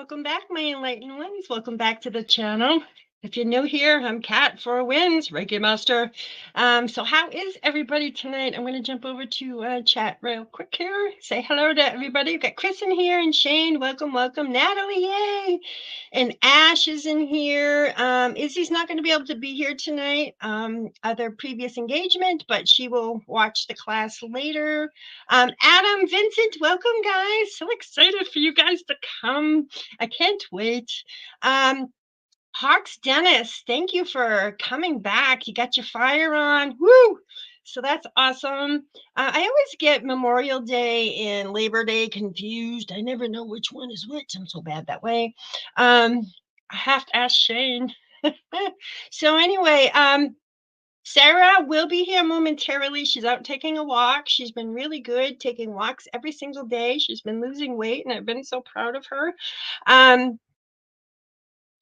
welcome back, my enlightened ones. Welcome back to the channel. If you're new here, I'm Kat for Wins, Reiki Master. So how is everybody tonight? I'm going to jump over to chat real quick here. Say hello to everybody. We've got Chris in here and Shane. Welcome, welcome. Natalie, yay! And Ash is in here. Izzy's not going to be able to be here tonight. Other previous engagement, but she will watch the class later. Adam, Vincent, welcome, guys. So excited for you guys to come. I can't wait. Hawks Dennis, thank you for coming back. You got your fire on. Woo! So that's awesome. I always get Memorial Day and Labor Day confused. I never know which one is which. I'm so bad that way. I have to ask Shane. So anyway, Sara will be here momentarily. She's out taking a walk. She's been really good taking walks every single day. She's been losing weight, and I've been so proud of her.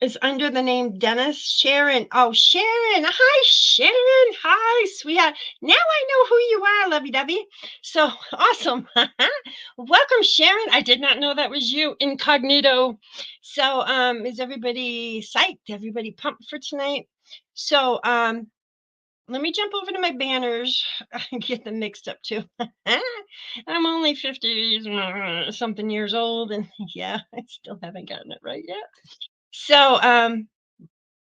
It's under the name Dennis. Sharon. Oh, Sharon. Hi, Sharon. Hi, sweetheart. Now I know who you are, lovey-dovey. So awesome. Welcome, Sharon. I did not know that was you, incognito. So is everybody psyched? Everybody pumped for tonight? So let me jump over to my banners. I get them mixed up too. I'm only 50 something years old, and yeah, I still haven't gotten it right yet. So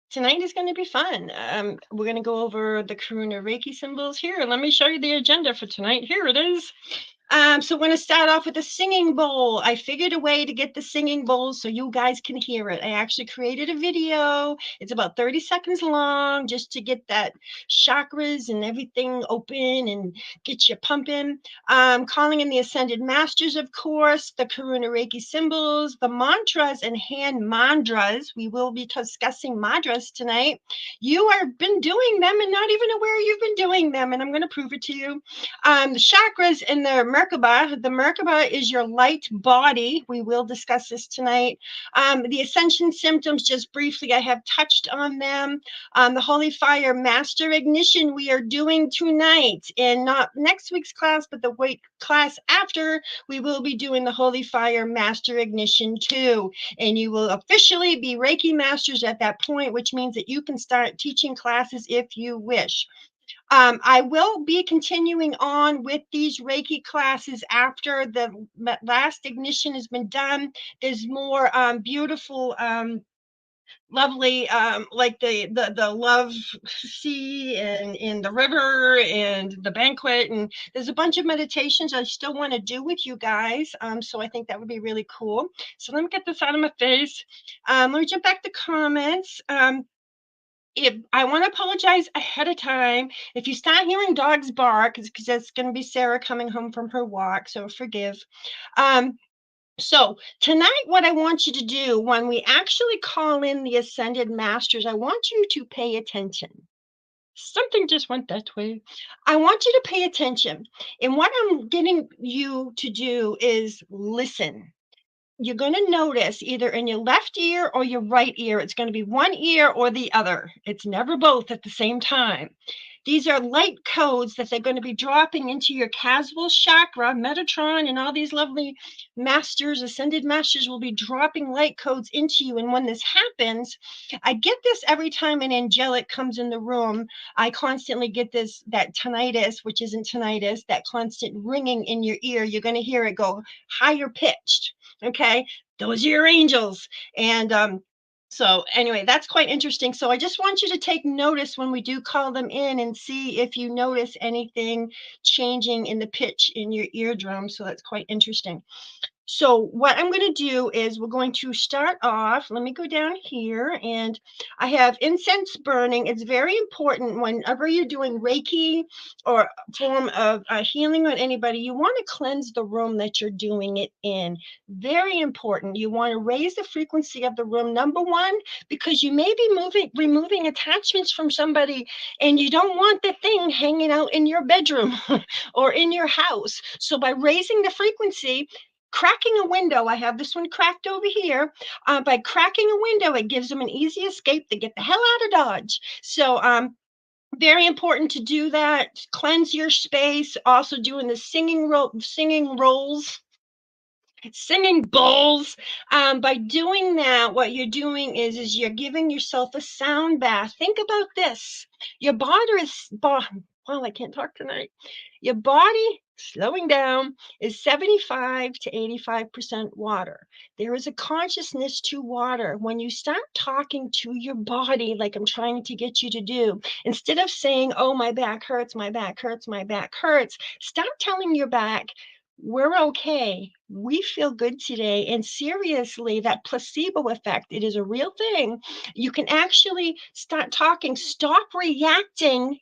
tonight is going to be fun. We're going to go over the Karuna Reiki symbols here. Let me show you the agenda for tonight. Here it is. So we're going to start off with a singing bowl. I figured a way to get the singing bowl so you guys can hear it. I actually created a video. It's about 30 seconds long just to get that chakras and everything open and get you pumping. Calling in the Ascended Masters, of course, the Karuna Reiki symbols, the mantras and hand mandras. We will be discussing mantras tonight. You have been doing them and not even aware you've been doing them, and I'm going to prove it to you. The chakras and the Merkaba. The Merkaba is your light body. We will discuss this tonight. The Ascension symptoms, just briefly, I have touched on them. The Holy Fire Master Ignition we are doing tonight, and not next week's class, but the week class after, we will be doing the Holy Fire Master Ignition too. And you will officially be Reiki Masters at that point, which means that you can start teaching classes if you wish. I will be continuing on with these Reiki classes after the last ignition has been done. There's more beautiful, lovely, like the love sea and in the river and the banquet, and there's a bunch of meditations I still want to do with you guys. So I think that would be really cool. So let me get this out of my face. Let me jump back to comments. If I want to apologize ahead of time if you start hearing dogs bark, because that's going to be Sara coming home from her walk, so forgive. So tonight, what I want you to do when we actually call in the Ascended Masters, I want you to pay attention. Something just went that way. I want you to pay attention. And what I'm getting you to do is listen. You're going to notice either in your left ear or your right ear, it's going to be one ear or the other. It's never both at the same time. These are light codes that they're going to be dropping into your Caswell chakra, Metatron, and all these lovely masters, ascended masters will be dropping light codes into you. And when this happens, I get this every time an angelic comes in the room. I constantly get this, that tinnitus, which isn't tinnitus, that constant ringing in your ear. You're going to hear it go higher pitched. Okay, those are your angels. And so anyway, that's quite interesting. So I just want you to take notice when we do call them in and see if you notice anything changing in the pitch in your eardrum. So that's quite interesting. So what I'm going to do is we're going to start off. Let me go down here, and I have incense burning. It's very important whenever you're doing Reiki or form of healing on anybody, you want to cleanse the room that you're doing it in. Very important. You want to raise the frequency of the room, number one, because you may be removing attachments from somebody, and you don't want the thing hanging out in your bedroom or in your house. So by raising the frequency, cracking a window, I have this one cracked over here. By cracking a window, it gives them an easy escape to get the hell out of Dodge. So very important to do that. Cleanse your space. Also doing the singing rolls. singing bowls. By doing that, what you're doing is you're giving yourself a sound bath. Think about this. Your body is, well, I can't talk tonight. Your body, slowing down, is 75 to 85% water. There is a consciousness to water. When you start talking to your body, like I'm trying to get you to do, instead of saying, oh, my back hurts, my back hurts, my back hurts, stop telling your back, we're okay. We feel good today. And seriously, that placebo effect, it is a real thing. You can actually start talking, stop reacting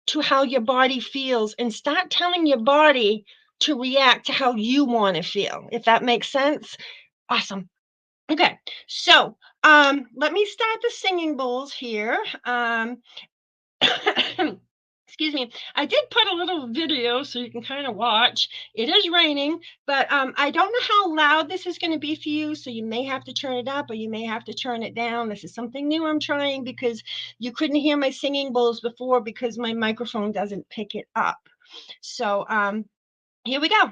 to how your body feels and start telling your body to react to how you want to feel, if that makes sense. Awesome. Okay. So, let me start the singing bowls here. Excuse me. I did put a little video so you can kind of watch. It is raining, but I don't know how loud this is going to be for you, so you may have to turn it up or you may have to turn it down. This is something new I'm trying because you couldn't hear my singing bowls before because my microphone doesn't pick it up. So here we go.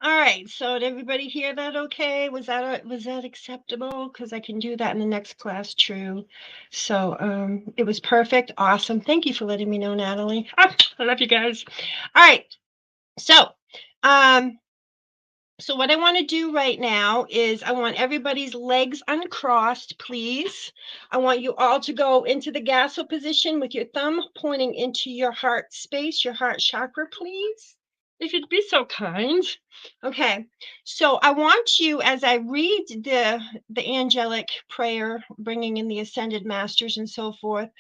All right, so did everybody hear that okay? Was that acceptable? Because I can do that in the next class, true. So it was perfect, awesome. Thank you for letting me know, Natalie. I love you guys. All right, so um, so what I want to do right now is I want everybody's legs uncrossed, please. I want you all to go into the gasso position with your thumb pointing into your heart space, your heart chakra, please. If you'd be so kind. Okay. So I want you, as I read the angelic prayer, bringing in the ascended masters and so forth,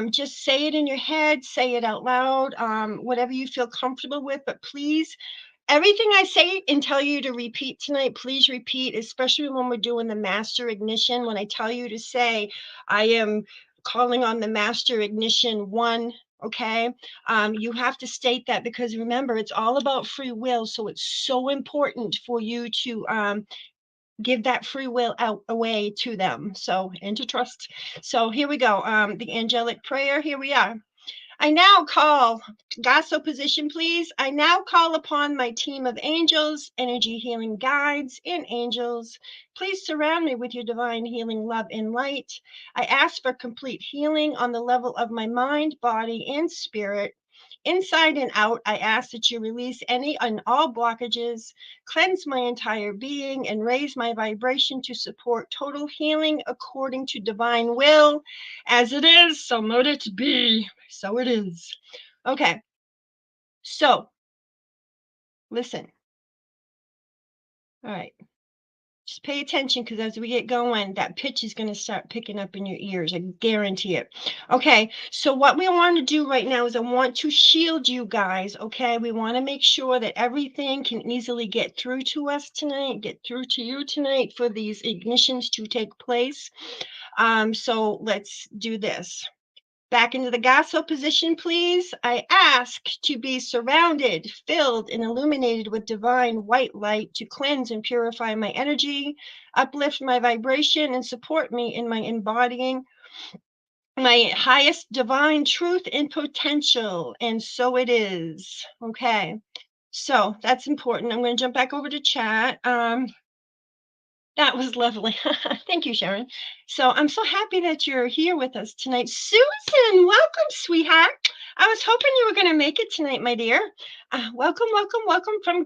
just say it in your head, say it out loud, whatever you feel comfortable with, but please, everything I say and tell you to repeat tonight, please repeat, especially when we're doing the master ignition. When I tell you to say, I am calling on the master ignition one, okay? You have to state that because remember, it's all about free will. So it's so important for you to give that free will out away to them. So, and to trust. So here we go. The angelic prayer, here we are. I now call, Gasso position, please. I now call upon my team of angels, energy healing guides, and angels. Please surround me with your divine healing love and light. I ask for complete healing on the level of my mind, body, and spirit. Inside and out, I ask that you release any and all blockages, cleanse my entire being, and raise my vibration to support total healing according to divine will. As it is, so mote it be. So it is. Okay. So listen. All right. Just pay attention because as we get going, that pitch is going to start picking up in your ears. I guarantee it. Okay. So what we want to do right now is I want to shield you guys. Okay. We want to make sure that everything can easily get through to us tonight, get through to you tonight for these ignitions to take place. So let's do this. Back into the Gasso position, please. I ask to be surrounded, filled, and illuminated with divine white light to cleanse and purify my energy, uplift my vibration, and support me in my embodying my highest divine truth and potential. And so it is. Okay. So that's important. I'm going to jump back over to chat. That was lovely. Thank you, Sharon. So I'm so happy that you're here with us tonight. Susan, welcome, sweetheart. I was hoping you were going to make it tonight, my dear. Welcome, welcome, welcome from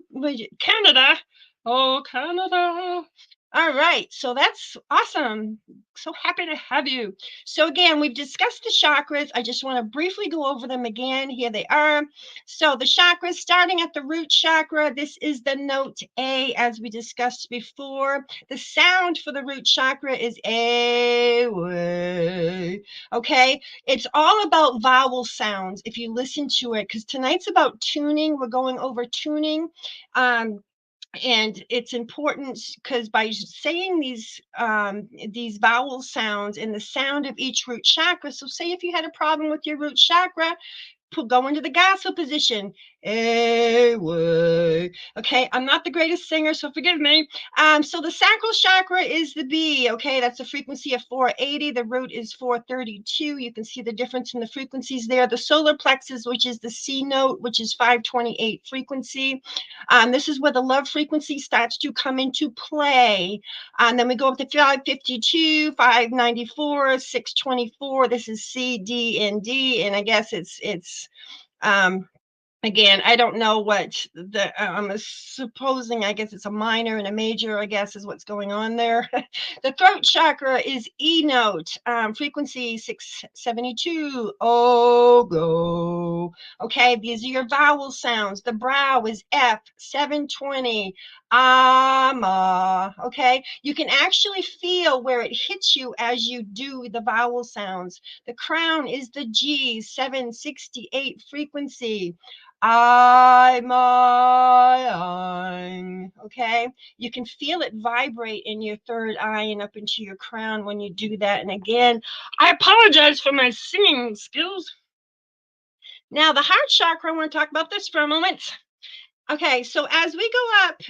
Canada. Oh, Canada. All right. So that's awesome. So happy to have you. So, again, we've discussed the chakras. I just want to briefly go over them again. Here they are. So the chakras, starting at the root chakra, this is the note A, as we discussed before. The sound for the root chakra is A way. Okay, it's all about vowel sounds if you listen to it, because tonight's about tuning. We're going over tuning. And it's important because by saying these vowel sounds and the sound of each root chakra, so say if you had a problem with your root chakra, go into the gospel position. Way. Okay, I'm not the greatest singer, so forgive me. So the sacral chakra is the B. Okay, that's a frequency of 480. The root is 432. You can see the difference in the frequencies there. The solar plexus, which is the C note, which is 528 frequency. This is where the love frequency starts to come into play. Then we go up to 552, 594, 624. This is C, D, and D. And I guess it's again, I don't know what I'm supposing, I guess it's a minor and a major, I guess is what's going on there. The throat chakra is E note, frequency 672, oh, go. Okay, these are your vowel sounds. The brow is F, 720, okay? You can actually feel where it hits you as you do the vowel sounds. The crown is the G, 768 frequency. Okay, you can feel it vibrate in your third eye and up into your crown when you do that. And again, I apologize for my singing skills. Now, the heart chakra, I want to talk about this for a moment. Okay, so as we go up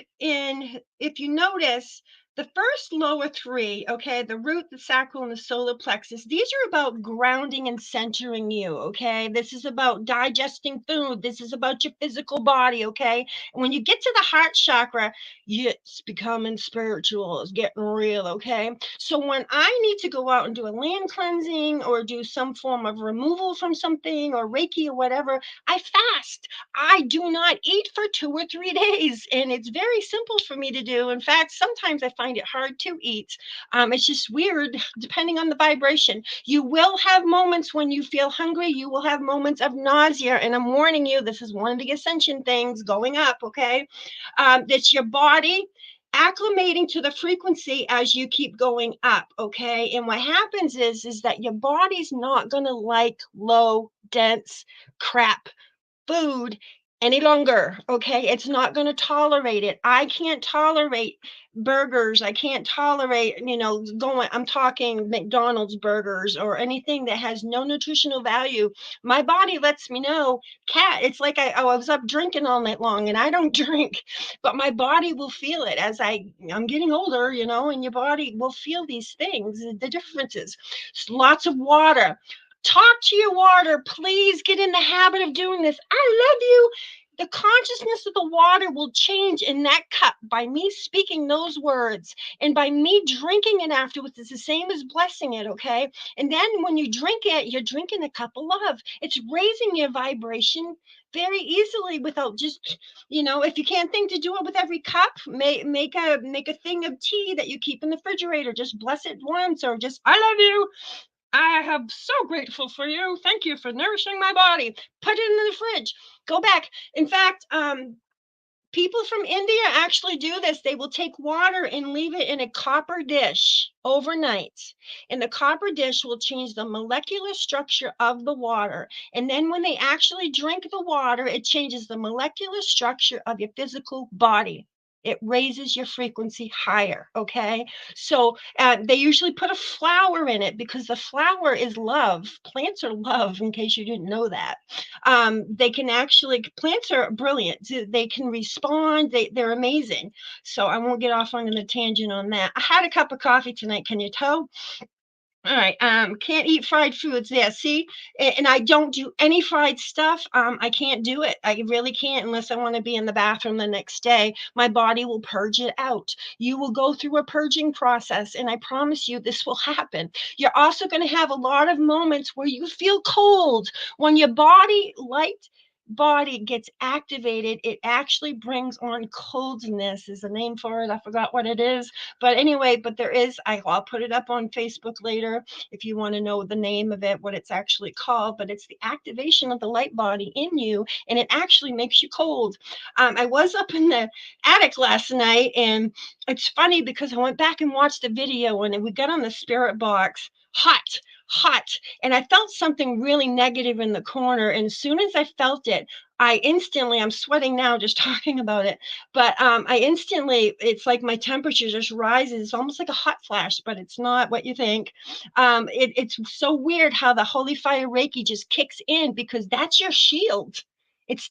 if you notice, the first lower three, okay, the root, the sacral, and the solar plexus, these are about grounding and centering you, okay? This is about digesting food. This is about your physical body, okay? And when you get to the heart chakra, it's becoming spiritual. It's getting real, okay? So when I need to go out and do a land cleansing or do some form of removal from something or Reiki or whatever, I fast. I do not eat for 2 or 3 days, and it's very simple for me to do. In fact, sometimes I find it hard to eat. It's just weird depending on the vibration. You will have moments when you feel hungry. You will have moments of nausea, and I'm warning you, this is one of the ascension things going up, okay? It's your body acclimating to the frequency as you keep going up, okay? And what happens is that your body's not going to like low, dense crap food any longer. Okay, it's not going to tolerate it. I can't tolerate burgers. I can't tolerate, I'm talking McDonald's burgers or anything that has no nutritional value. My body lets me know, it's like I was up drinking all night long, and I don't drink, but my body will feel it as I'm getting older, and your body will feel these things, the differences. Lots of water. Talk to your water. Please get in the habit of doing this. I love you. The consciousness of the water will change in that cup by me speaking those words and by me drinking it afterwards. It's the same as blessing it, okay? And then when you drink it, you're drinking a cup of love. It's raising your vibration very easily without just, if you can't think to do it with every cup, make a thing of tea that you keep in the refrigerator. Just bless it once, or just, I love you. I am so grateful for you. Thank you for nourishing my body. Put it in the fridge. Go back. In fact, people from India actually do this. They will take water and leave it in a copper dish overnight. And the copper dish will change the molecular structure of the water. And then when they actually drink the water, it changes the molecular structure of your physical body. It raises your frequency higher, okay? So they usually put a flower in it because the flower is love. Plants are love, in case you didn't know that. Plants are brilliant. They can respond. They're amazing. So I won't get off on a tangent on that. I had a cup of coffee tonight. Can you tell? All right. Can't eat fried foods. Yeah, see, and I don't do any fried stuff. I can't do it. I really can't unless I want to be in the bathroom the next day. My body will purge it out. You will go through a purging process, and I promise you this will happen. You're also going to have a lot of moments where you feel cold when your body gets activated. It actually brings on coldness. Is a name for it. I forgot what it is, but anyway, but there is, I'll put it up on Facebook later if you want to know the name of it, what it's actually called, but it's the activation of the light body in you, and it actually makes you cold. I was up in the attic last night, and it's funny because I went back and watched the video, and we got on the spirit box, hot, and I felt something really negative in the corner, and as soon as I felt it, I'm sweating now just talking about it, but I instantly, it's like my temperature just rises. It's almost like a hot flash, but it's not what you think. It's so weird how the Holy Fire Reiki just kicks in because that's your shield.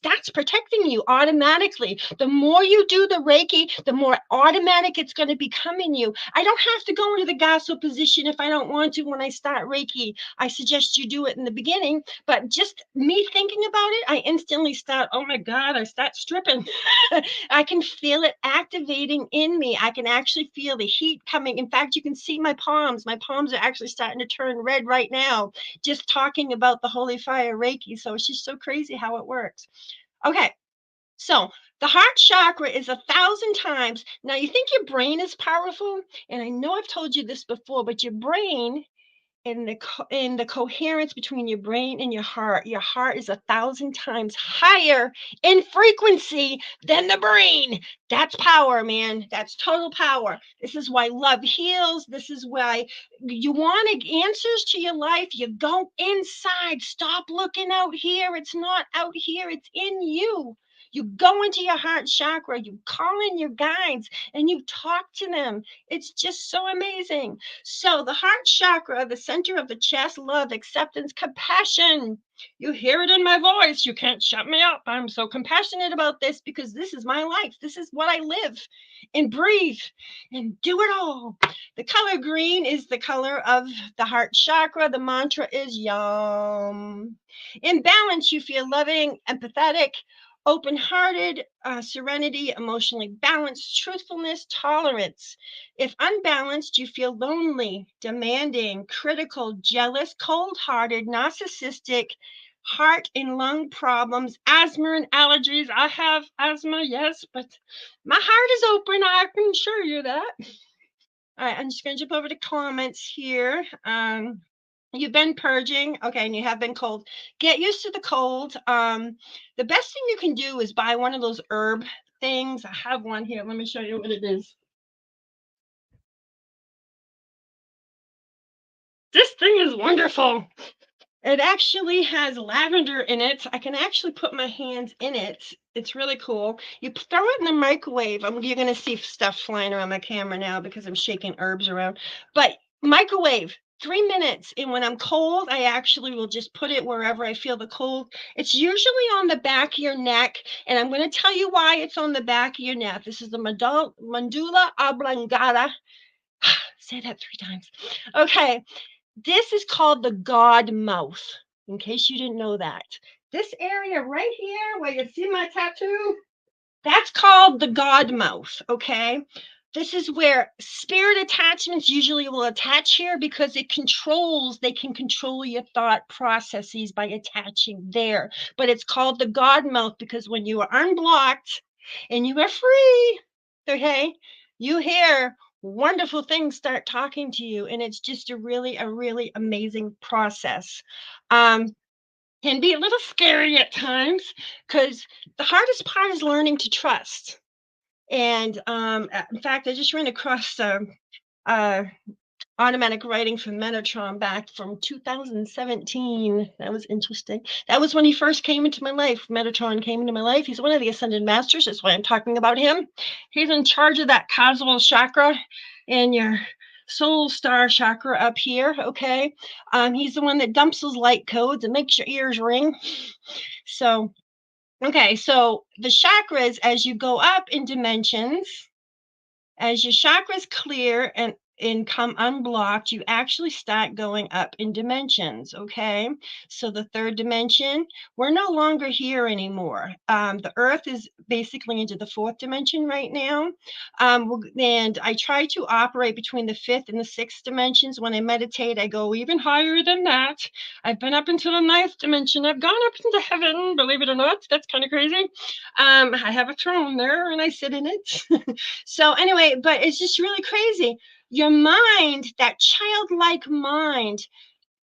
That's protecting you automatically. The more you do the Reiki, the more automatic it's going to become in you. I don't have to go into the Gasso position if I don't want to when I start Reiki. I suggest you do it in the beginning, but just me thinking about it, I instantly start, oh my God, I start stripping. I can feel it activating in me. I can actually feel the heat coming. In fact, you can see my palms. My palms are actually starting to turn red right now, just talking about the Holy Fire Reiki. So it's just so crazy how it works. Okay. So the heart chakra is 1,000 times. Now you think your brain is powerful, and I know I've told you this before, but your brain in the coherence between your brain and your heart is 1,000 times higher in frequency than the brain. That's power, man. That's total power. This is why love heals. This is why you want answers to your life. You go inside. Stop looking out here. It's not out here, it's in you. You go into your heart chakra, you call in your guides, and you talk to them. It's just so amazing. So, the heart chakra, the center of the chest, love, acceptance, compassion. You hear it in my voice. You can't shut me up. I'm so compassionate about this because this is my life. This is what I live and breathe and do it all. The color green is the color of the heart chakra. The mantra is Yum. In balance, you feel loving, empathetic, open hearted, serenity, emotionally balanced, truthfulness, tolerance. If unbalanced, you feel lonely, demanding, critical, jealous, cold hearted, narcissistic, heart and lung problems, asthma and allergies. I have asthma, yes, but my heart is open. I can assure you that. All right, I'm just going to jump over to comments here. You've been purging, okay, and you have been cold. Get used to the cold. The best thing you can do is buy one of those herb things. I have one here. Let me show you what it is. This thing is wonderful. It actually has lavender in it. I can actually put my hands in it. It's really cool. You throw it in the microwave. You're going to see stuff flying around my camera now because I'm shaking herbs around. But microwave, 3 minutes. And when I'm cold, I actually will just put it wherever I feel the cold. It's usually on the back of your neck. And I'm going to tell you why it's on the back of your neck. This is the medulla oblongata. Say that 3 times. Okay. This is called the God mouth, in case you didn't know that. This area right here where you see my tattoo, that's called the God mouth, okay? This is where spirit attachments usually will attach here because they can control your thought processes by attaching there. But it's called the God mouth because when you are unblocked and you are free, okay, you hear wonderful things start talking to you, and it's just a really amazing process. Can be a little scary at times because the hardest part is learning to trust. And in fact, I just ran across uh, automatic writing from Metatron back from 2017. That was interesting. That was when he first came into my life. Metatron came into my life. He's one of the Ascended Masters. That's why I'm talking about him. He's in charge of that causal chakra and your soul star chakra up here. Okay. He's the one that dumps those light codes and makes your ears ring. So, okay. So the chakras, as you go up in dimensions, as your chakras clear and and come unblocked, you actually start going up in dimensions. Okay. So the third dimension, we're no longer here anymore. The earth is basically into the fourth dimension right now. And I try to operate between the fifth and the sixth dimensions. When I meditate, I go even higher than that. I've been up into the ninth dimension. I've gone up into heaven, believe it or not. That's kind of crazy. I have a throne there and I sit in it. So anyway, but it's just really crazy. Your mind, that childlike mind,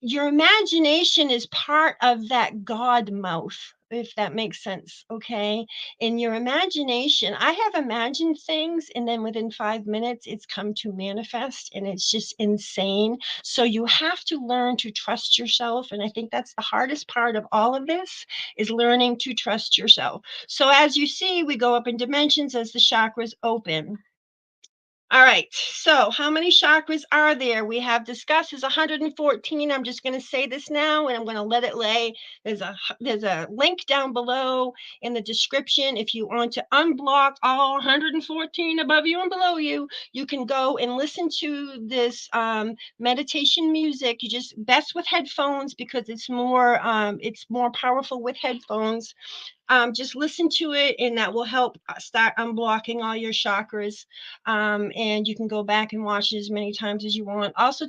your imagination is part of that God mouth, if that makes sense. Okay. In your imagination, I have imagined things, and then within 5 minutes, it's come to manifest, and it's just insane. So you have to learn to trust yourself. And I think that's the hardest part of all of this is learning to trust yourself. So as you see, we go up in dimensions as the chakras open. All right. So, how many chakras are there? We have discussed is 114. I'm just going to say this now, and I'm going to let it lay. There's a link down below in the description. If you want to unblock all 114 above you and below you, you can go and listen to this meditation music. You just best with headphones because it's more powerful with headphones. Just listen to it, and that will help start unblocking all your chakras. And you can go back and watch it as many times as you want. Also,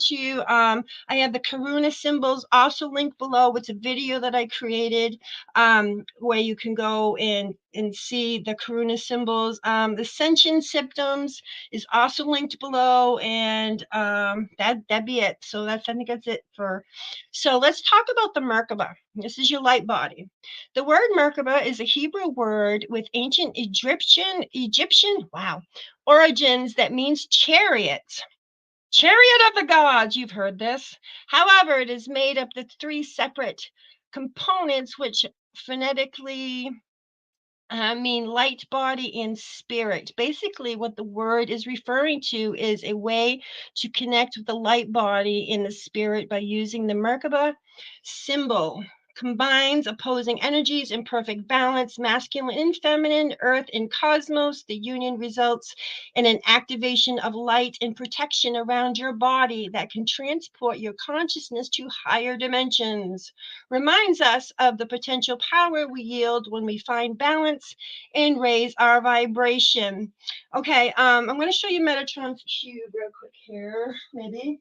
I have the Karuna symbols also linked below. It's a video that I created where you can go and see the Karuna symbols. The Ascension symptoms is also linked below, and that'd be it. So I think that's it for. So let's talk about the Merkaba. This is your light body. The word Merkaba is a Hebrew word with ancient Egyptian, wow, origins that means chariot. Chariot of the gods, you've heard this. However, it is made up of three separate components, which phonetically mean light body and spirit. Basically, what the word is referring to is a way to connect with the light body and the spirit by using the Merkaba symbol. Combines opposing energies in perfect balance, masculine and feminine, earth and cosmos. The union results in an activation of light and protection around your body that can transport your consciousness to higher dimensions. Reminds us of the potential power we yield when we find balance and raise our vibration. Okay, I'm going to show you Metatron's cube real quick here, maybe.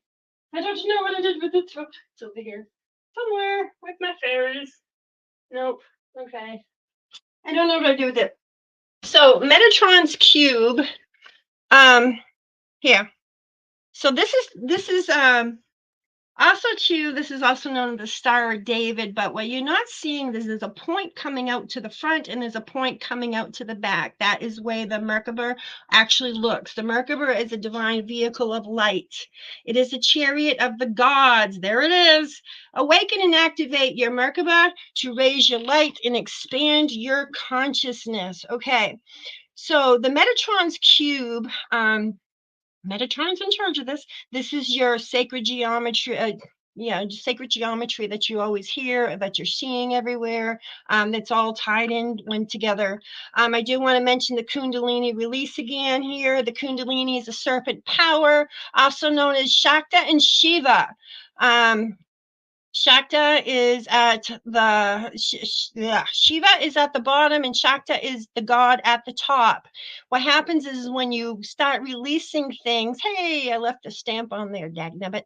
I don't know what I did with it. It's over here somewhere with my fairies. Nope. Okay. I don't know what I do with it. So Metatron's cube. Here. So this is also too, this is also known as the Star of David, but what you're not seeing, there's a point coming out to the front and there's a point coming out to the back. That is where the Merkaba actually looks. The Merkaba is a divine vehicle of light. It is a chariot of the gods. There it is. Awaken and activate your Merkaba to raise your light and expand your consciousness. Okay, so the Metatron's cube, Metatron's in charge of this. This is your sacred geometry. Sacred geometry that you always hear, that you're seeing everywhere. That's all tied in one together. I do want to mention the Kundalini release again here. The Kundalini is a serpent power, also known as Shakta and Shiva. Shakta is at the Shiva is at the bottom and Shakta is the god at the top. What happens is when you start releasing things, hey, I left a stamp on there, dagnabbit.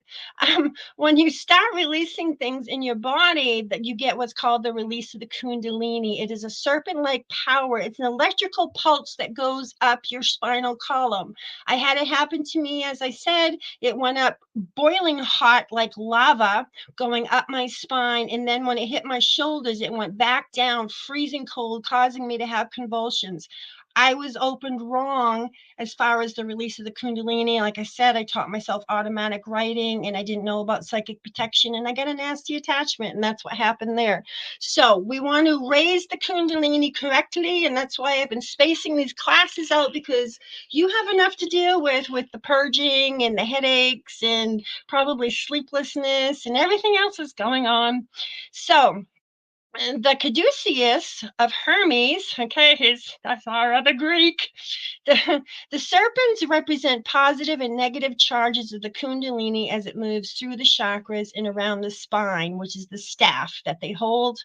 When you start releasing things in your body, that you get what's called the release of the Kundalini. It is a serpent-like power. It's an electrical pulse that goes up your spinal column. I had it happen to me, as I said. It went up boiling hot like lava, going up my spine, and then when it hit my shoulders, it went back down, freezing cold, causing me to have convulsions. I was opened wrong as far as the release of the Kundalini. Like I said, I taught myself automatic writing and I didn't know about psychic protection, and I got a nasty attachment, and that's what happened there. So we want to raise the Kundalini correctly, and that's why I've been spacing these classes out, because you have enough to deal with the purging and the headaches and probably sleeplessness and everything else that's going on. So the caduceus of Hermes, okay, that's our other Greek. The, the serpents represent positive and negative charges of the Kundalini as it moves through the chakras and around the spine, which is the staff that they hold,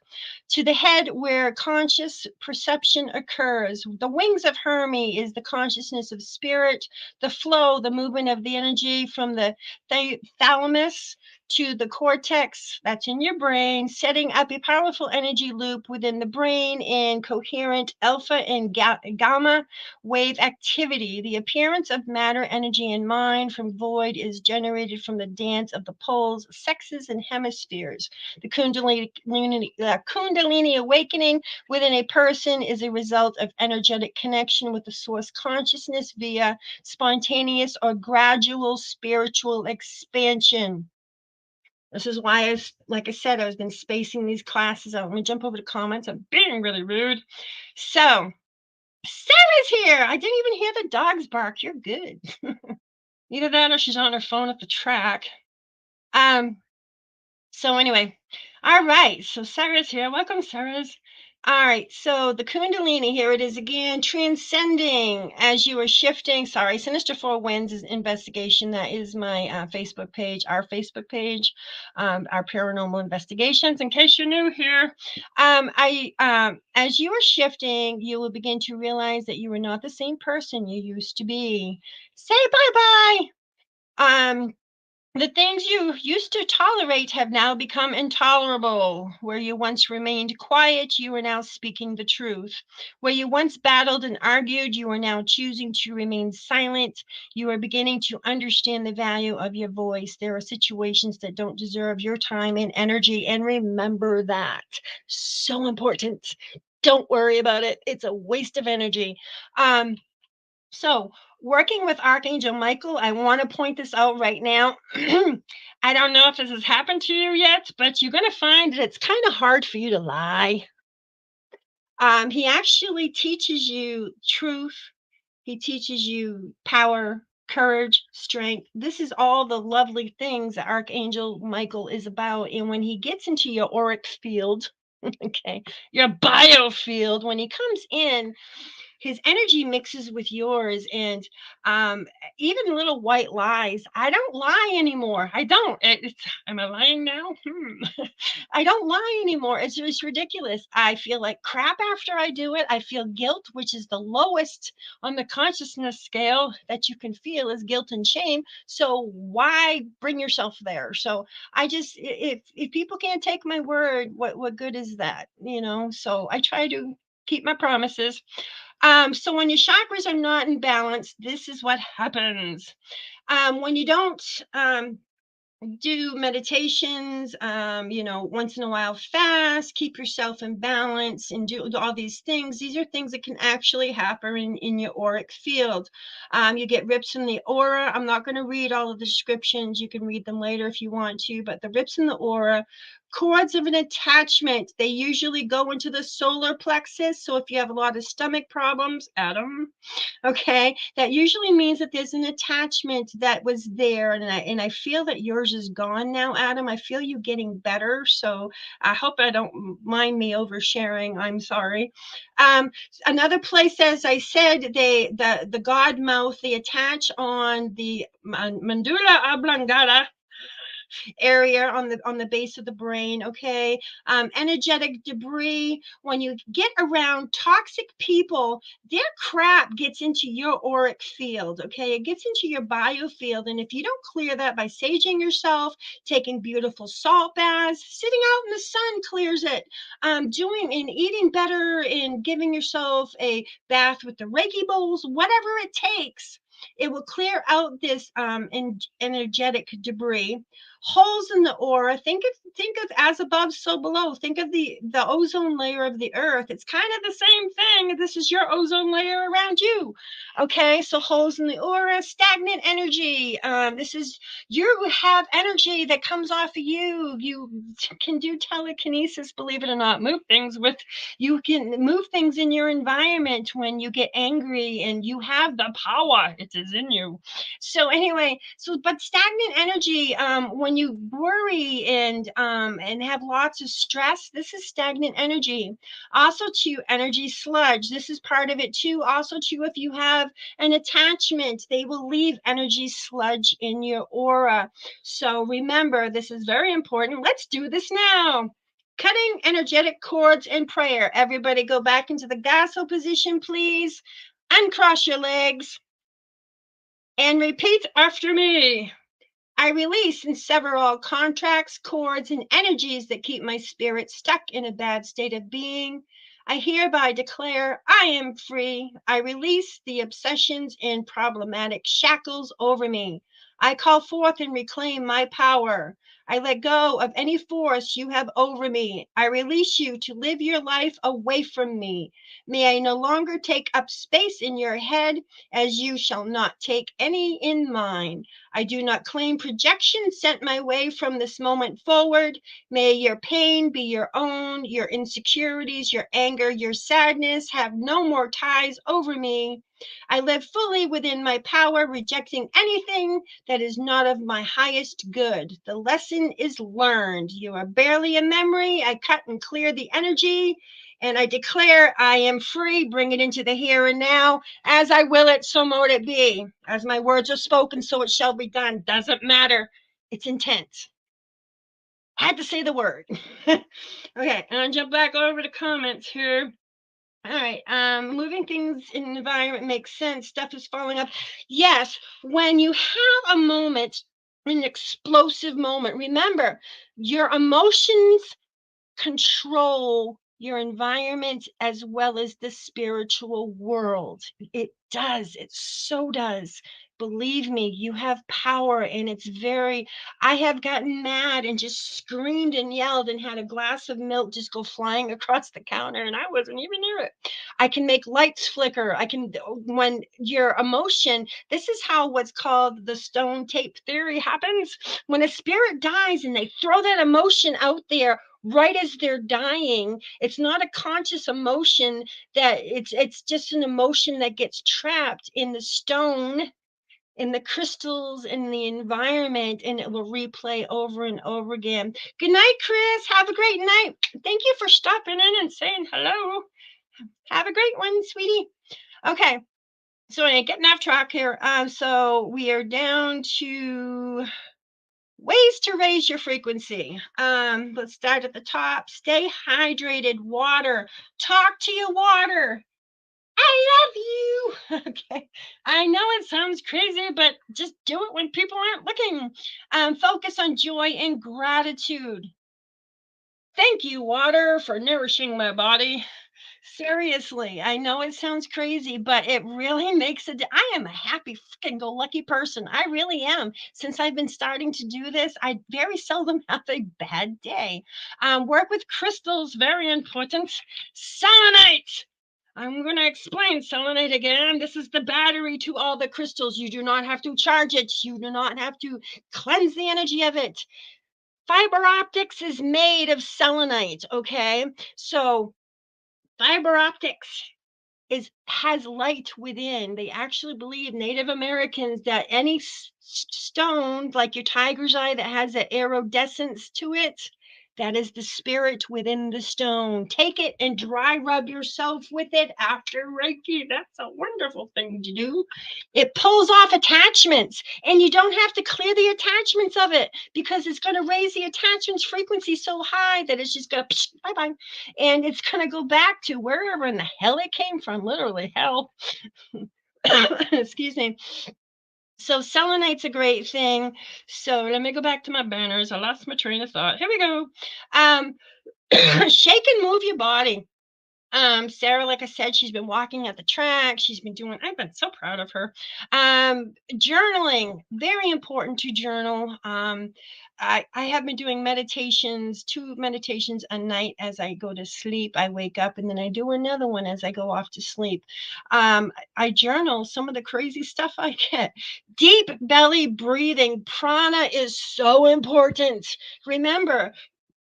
to the head where conscious perception occurs. The wings of Hermes is the consciousness of spirit, the flow, the movement of the energy from the thalamus to the cortex that's in your brain, setting up a powerful energy loop within the brain in coherent alpha and gamma wave activity. The appearance of matter, energy, and mind from void is generated from the dance of the poles, sexes, and hemispheres. The Kundalini awakening within a person is a result of energetic connection with the source consciousness via spontaneous or gradual spiritual expansion. This is why like I said, I've been spacing these classes out. Let me jump over to comments. I'm being really rude. So, Sarah's here. I didn't even hear the dogs bark. You're good. Either that or she's on her phone at the track. So anyway, all right. So Sarah's here. Welcome, Sarah's. All right. So the Kundalini, here it is again, transcending as you are shifting. Sorry, Synister 4 Winds is investigation. That is my Facebook page, our Facebook page, our paranormal investigations. In case you're new here, as you are shifting, you will begin to realize that you are not the same person you used to be. Say bye bye. The things you used to tolerate have now become intolerable. Where you once remained quiet, you are now speaking the truth. Where you once battled and argued, you are now choosing to remain silent. You are beginning to understand the value of your voice. There are situations that don't deserve your time and energy, and remember that. So important. Don't worry about it. It's a waste of energy. So, working with Archangel Michael, I want to point this out right now. I don't know if this has happened to you yet, but you're going to find that it's kind of hard for you to lie. He actually teaches you truth. He teaches you power, courage, strength. This is all the lovely things that Archangel Michael is about. And when he gets into your auric field, okay, your biofield, when he comes in, his energy mixes with yours, and even little white lies. I don't lie anymore. I don't. Am I lying now? I don't lie anymore. It's just ridiculous. I feel like crap after I do it. I feel guilt, which is the lowest on the consciousness scale that you can feel is guilt and shame. So why bring yourself there? So I just, if people can't take my word, what good is that? So I try to keep my promises. So when your chakras are not in balance, this is what happens. When you don't do meditations, once in a while fast, keep yourself in balance, and do all these things. These are things that can actually happen in your auric field. You get rips from the aura. I'm not going to read all of the descriptions. You can read them later if you want to, but the rips in the aura, cords of an attachment, they usually go into the solar plexus. So if you have a lot of stomach problems, Adam, okay, that usually means that there's an attachment that was there, and I feel that yours is gone now, Adam. I feel you getting better, so I hope I don't mind me oversharing. I'm sorry. Another place, as I said, the god mouth, they attach on the mandula oblongata area on the base of the brain. Okay. Energetic debris, when you get around toxic people, their crap gets into your auric field. Okay, it gets into your biofield, and if you don't clear that by saging yourself, taking beautiful salt baths, sitting out in the sun clears it. Doing and eating better and giving yourself a bath with the Reiki bowls, whatever it takes, it will clear out this energetic debris. Holes in the aura, think of as above so below. Think of the ozone layer of the earth. It's kind of the same thing. This is your ozone layer around you. Okay, so holes in the aura, stagnant energy. This is, you have energy that comes off of you. You can do telekinesis, believe it or not. You can move things in your environment when you get angry, and you have the power. It is in you. So anyway, but stagnant energy, when when you worry and have lots of stress, this is stagnant energy. Also to energy sludge, this is part of it too. Also to if you have an attachment, they will leave energy sludge in your aura. So remember, this is very important. Let's do this now. Cutting energetic cords in prayer. Everybody go back into the gasso position, please. Uncross your legs and repeat after me. I release and sever all contracts, cords, and energies that keep my spirit stuck in a bad state of being. I hereby declare I am free. I release the obsessions and problematic shackles over me. I call forth and reclaim my power. I let go of any force you have over me. I release you to live your life away from me. May I no longer take up space in your head, as you shall not take any in mine. I do not claim projection sent my way from this moment forward. May your pain be your own, your insecurities, your anger, your sadness have no more ties over me. I live fully within my power, rejecting anything that is not of my highest good. The lesson is learned. You are barely a memory. I cut and clear the energy, and I declare I am free. Bring it into the here and now. As I will it, so mote it be. As my words are spoken, so it shall be done. Doesn't matter. It's intent. Had to say the word. Okay, and I'll jump back over to comments here. All right, moving things in an environment makes sense. Stuff is falling up. Yes, when you have a moment, an explosive moment, remember your emotions control your environment as well as the spiritual world. It does. It so does. Believe me, you have power, and it's very. I have gotten mad and just screamed and yelled and had a glass of milk just go flying across the counter, and I wasn't even near it. I can make lights flicker. I can, when your emotion, this is how what's called the stone tape theory happens. When a spirit dies and they throw that emotion out there right as they're dying, it's not a conscious emotion, that it's just an emotion that gets trapped in the stone, in the crystals, in the environment, and it will replay over and over again. Good night, Chris. Have a great night. Thank you for stopping in and saying hello. Have a great one, sweetie. Okay, so I ain't getting off track here. So we are down to ways to raise your frequency. Let's start at the top. Stay hydrated. Water. Talk to your water. I love you. Okay. I know it sounds crazy, but just do it when people aren't looking. Focus on joy and gratitude. Thank you, water, for nourishing my body. Seriously, I know it sounds crazy, but it really makes I am a happy freaking go lucky person. I really am. Since I've been starting to do this, I very seldom have a bad day. Work with crystals, very important. Selenite. I'm going to explain selenite again. This is the battery to all the crystals. You do not have to charge it. You do not have to cleanse the energy of it. Fiber optics is made of selenite, okay? So fiber optics has light within. They actually believe, Native Americans, that any stone like your tiger's eye that has an iridescence to it, that is the spirit within the stone. Take it and dry rub yourself with it after Reiki. That's a wonderful thing to do. It pulls off attachments, and you don't have to clear the attachments of it, because it's going to raise the attachments frequency so high that it's just going to bye-bye. And it's going to go back to wherever in the hell it came from, literally hell. Excuse me. So selenite's a great thing. So let me go back to my banners. I lost my train of thought. Here we go. Shake and move your body. Sara, like I said, she's been walking at the track. She's been doing, I've been so proud of her. Journaling, very important to journal. I have been doing meditations, 2 meditations a night as I go to sleep. I wake up and then I do another one as I go off to sleep. I journal some of the crazy stuff I get. Deep belly breathing. Prana is so important. Remember,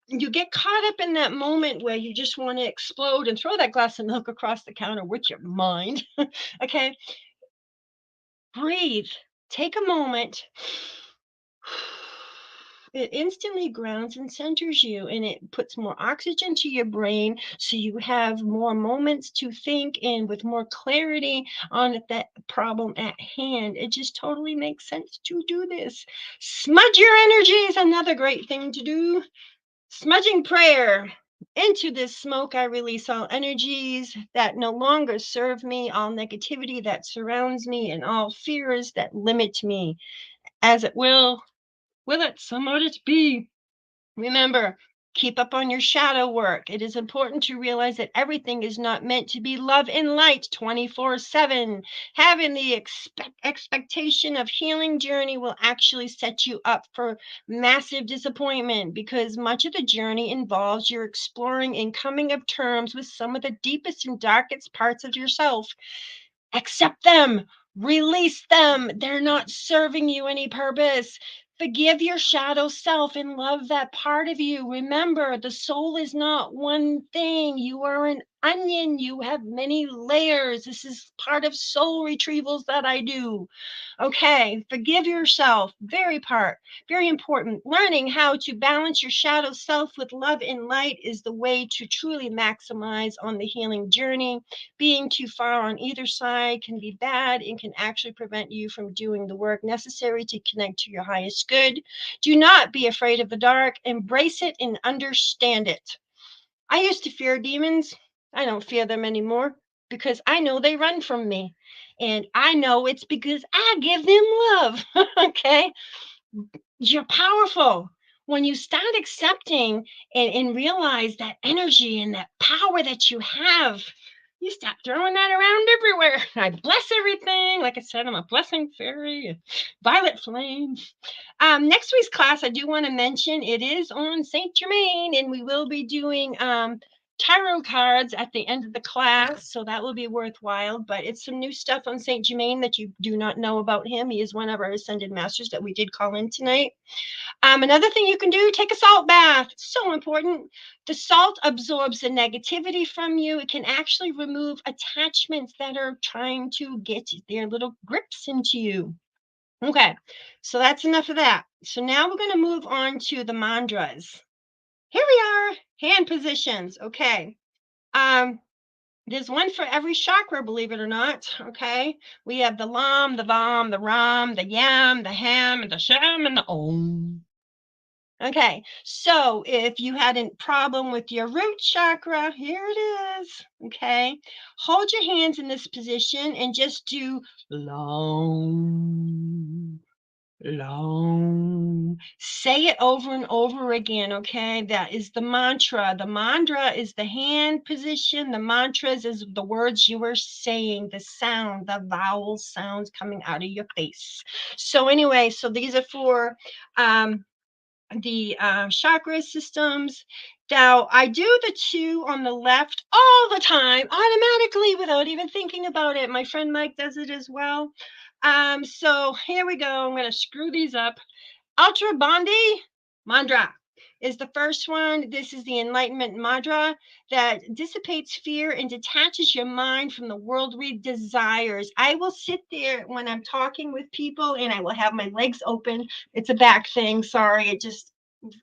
you get caught up in that moment where you just want to explode and throw that glass of milk across the counter with your mind. Okay. Breathe. Take a moment. It instantly grounds and centers you, and it puts more oxygen to your brain so you have more moments to think and with more clarity on that problem at hand. It just totally makes sense to do this. Smudge your energy is another great thing to do. Smudging prayer. Into this smoke, I release all energies that no longer serve me, all negativity that surrounds me, and all fears that limit me. As it will it, so mote it be. Remember, keep up on your shadow work. It is important to realize that everything is not meant to be love and light 24/7. Having the expectation of healing journey will actually set you up for massive disappointment because much of the journey involves your exploring and coming of terms with some of the deepest and darkest parts of yourself. Accept them, release them. They're not serving you any purpose. Forgive your shadow self and love that part of you. Remember, the soul is not one thing. You are an onion. You have many layers. This is part of soul retrievals that I do. Okay, forgive yourself. Very important. Learning how to balance your shadow self with love and light is the way to truly maximize on the healing journey. Being too far on either side can be bad and can actually prevent you from doing the work necessary to connect to your highest good. Do not be afraid of the dark. Embrace it and understand it. I used to fear demons. I don't fear them anymore because I know they run from me. And I know it's because I give them love. Okay. You're powerful. When you start accepting and realize that energy and that power that you have, you stop throwing that around everywhere. I bless everything. Like I said, I'm a blessing fairy, violet flame. Next week's class, I do want to mention it is on Saint Germain, and we will be doing tarot cards at the end of the class, so that will be worthwhile. But it's some new stuff on Saint Germain that you do not know about him. He is one of our ascended masters that we did call in tonight. Another thing you can do, take a salt bath. So important. The salt absorbs the negativity from you. It can actually remove attachments that are trying to get their little grips into you. Okay, so that's enough of that. So now we're going to move on to the mantras. Here we are, hand positions. Okay. Um, there's one for every chakra, believe it or not. Okay. We have the lam, the vam, the ram, the yam, the ham, and the sham, and the om. Okay, so if you had a problem with your root chakra, here it is. Okay, hold your hands in this position and just do long, long. Say it over and over again. Okay, that is the mantra. The mantra is the hand position. The mantras is the words you are saying, the sound, the vowel sounds coming out of your face. So anyway, so these are for the chakra systems. Now, I do the two on the left all the time, automatically, without even thinking about it. My friend Mike does it as well. So here we go. I'm going to screw these up. Ultra Bandi Mantra is the first one. This is the enlightenment mantra that dissipates fear and detaches your mind from the worldly desires. I will sit there when I'm talking with people and I will have my legs open. It's a back thing. Sorry. It just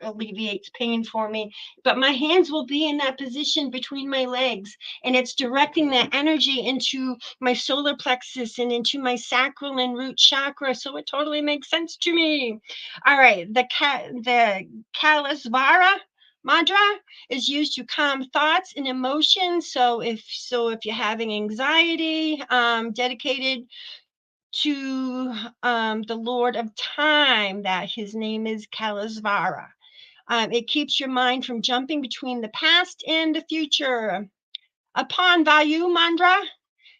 alleviates pain for me. But my hands will be in that position between my legs, and it's directing that energy into my solar plexus and into my sacral and root chakra. So it totally makes sense to me. All right, the Kalasvara mantra is used to calm thoughts and emotions. So if you're having anxiety, dedicated to the Lord of Time, that his name is Kalasvara. It keeps your mind from jumping between the past and the future. Upon Vayu mantra,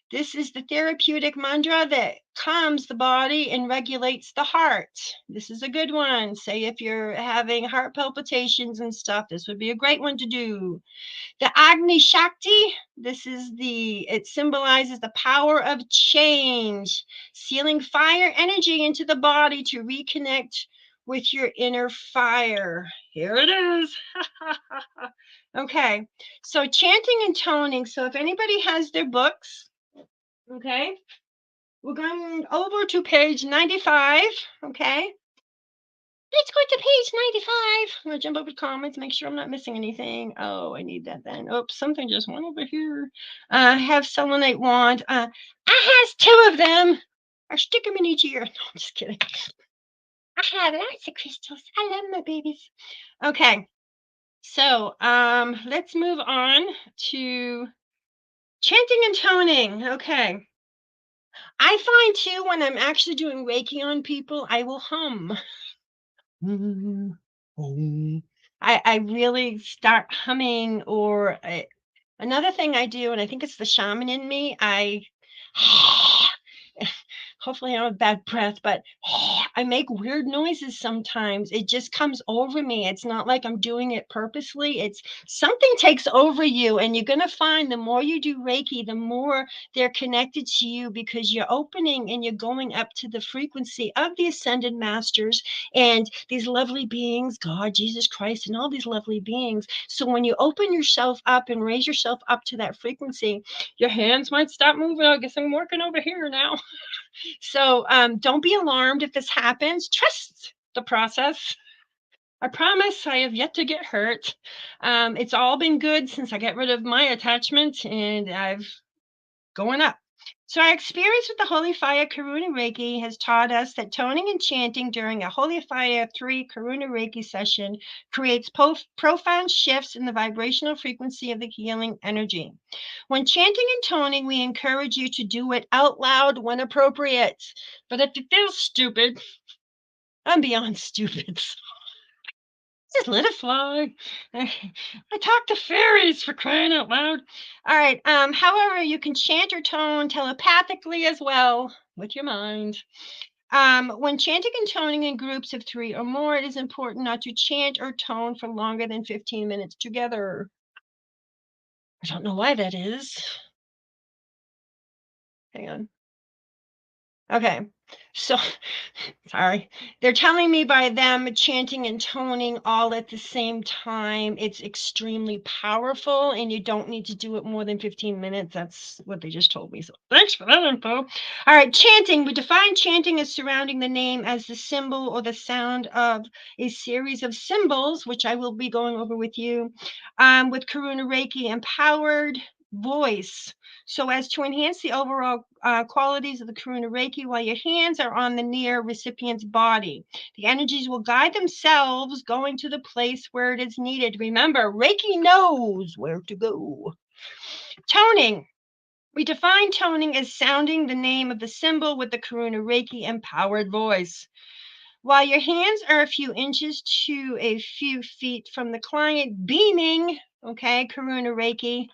this is the therapeutic mantra that calms the body and regulates the heart. This is a good one. Say if you're having heart palpitations and stuff, this would be a great one to do. The Agni Shakti, it symbolizes the power of change, sealing fire energy into the body to reconnect with your inner fire. Here it is. Okay, so chanting and toning. So if anybody has their books, okay, we're going over to page 95, okay? Let's go to page 95. I'm going to jump over to comments, make sure I'm not missing anything. Oh, I need that then. Oops, something just went over here. Have selenite wand. I has two of them. I stick them in each ear. No, I'm just kidding. I have lots of crystals. I love my babies. Okay. So, let's move on to chanting and toning. Okay. I find too when I'm actually doing Reiki on people, I will hum. I really start humming, or another thing I do, and I think it's the shaman in me. I hopefully I don't have bad breath, but I make weird noises sometimes. It just comes over me. It's not like I'm doing it purposely. It's something takes over you, and you're gonna find the more you do Reiki, the more they're connected to you, because you're opening and you're going up to the frequency of the ascended masters and these lovely beings, God, Jesus Christ, and all these lovely beings. So when you open yourself up and raise yourself up to that frequency, your hands might stop moving. I guess I'm working over here now. So don't be alarmed if this happens. Trust the process. I promise I have yet to get hurt. It's all been good since I got rid of my attachment, and I've going up. So our experience with the Holy Fire Karuna Reiki has taught us that toning and chanting during a Holy Fire 3 Karuna Reiki session creates profound shifts in the vibrational frequency of the healing energy. When chanting and toning, we encourage you to do it out loud when appropriate. But if you feel stupid, I'm beyond stupid. Just let it fly. I talk to fairies, for crying out loud. All right. However, you can chant or tone telepathically as well with your mind. When chanting and toning in groups of 3 or more, it is important not to chant or tone for longer than 15 minutes together. I don't know why that is. Hang on. Okay. So, sorry. They're telling me by them chanting and toning all at the same time, it's extremely powerful, and you don't need to do it more than 15 minutes. That's what they just told me. So thanks for that info. All right, chanting. We define chanting as surrounding the name as the symbol or the sound of a series of symbols, which I will be going over with you, with Karuna Reiki empowered voice, so as to enhance the overall qualities of the Karuna Reiki while your hands are on the near recipient's body. The energies will guide themselves, going to the place where it is needed. Remember, Reiki knows where to go. Toning. We define toning as sounding the name of the symbol with the Karuna Reiki empowered voice. While your hands are a few inches to a few feet from the client, beaming, okay, Karuna Reiki,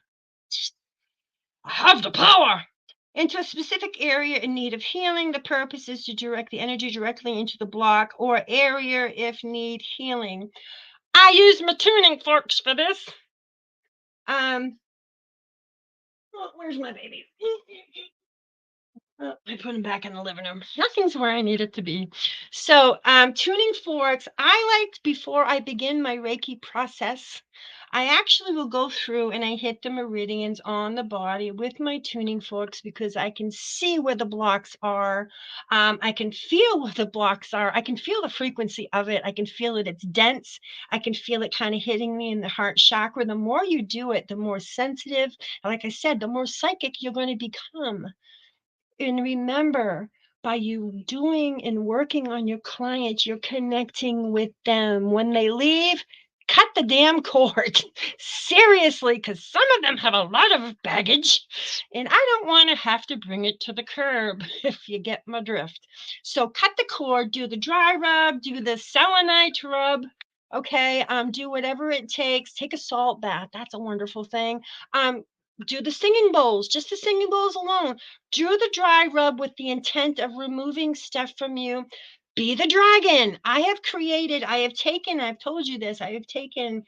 I have the power, into a specific area in need of healing. The purpose is to direct the energy directly into the block or area if need healing. I use my tuning forks for this. Oh, where's my baby? Oh, I put him back in the living room. Nothing's where I need it to be. So, tuning forks, I like, before I begin my Reiki process, I actually will go through and I hit the meridians on the body with my tuning forks, because I can see where the blocks are. I can feel where the blocks are. I can feel the frequency of it. I can feel it. It's dense. I can feel it kind of hitting me in the heart chakra. The more you do it, the more sensitive, like I said, the more psychic you're going to become. And remember, by you doing and working on your clients, you're connecting with them. When they leave, cut the damn cord. Seriously, because some of them have a lot of baggage, and I don't want to have to bring it to the curb, if you get my drift. So cut the cord, do the dry rub, do the selenite rub. Okay, do whatever it takes. Take a salt bath. That's a wonderful thing. Do the singing bowls, just the singing bowls alone. Do the dry rub with the intent of removing stuff from you. Be the dragon. I've told you this, I have taken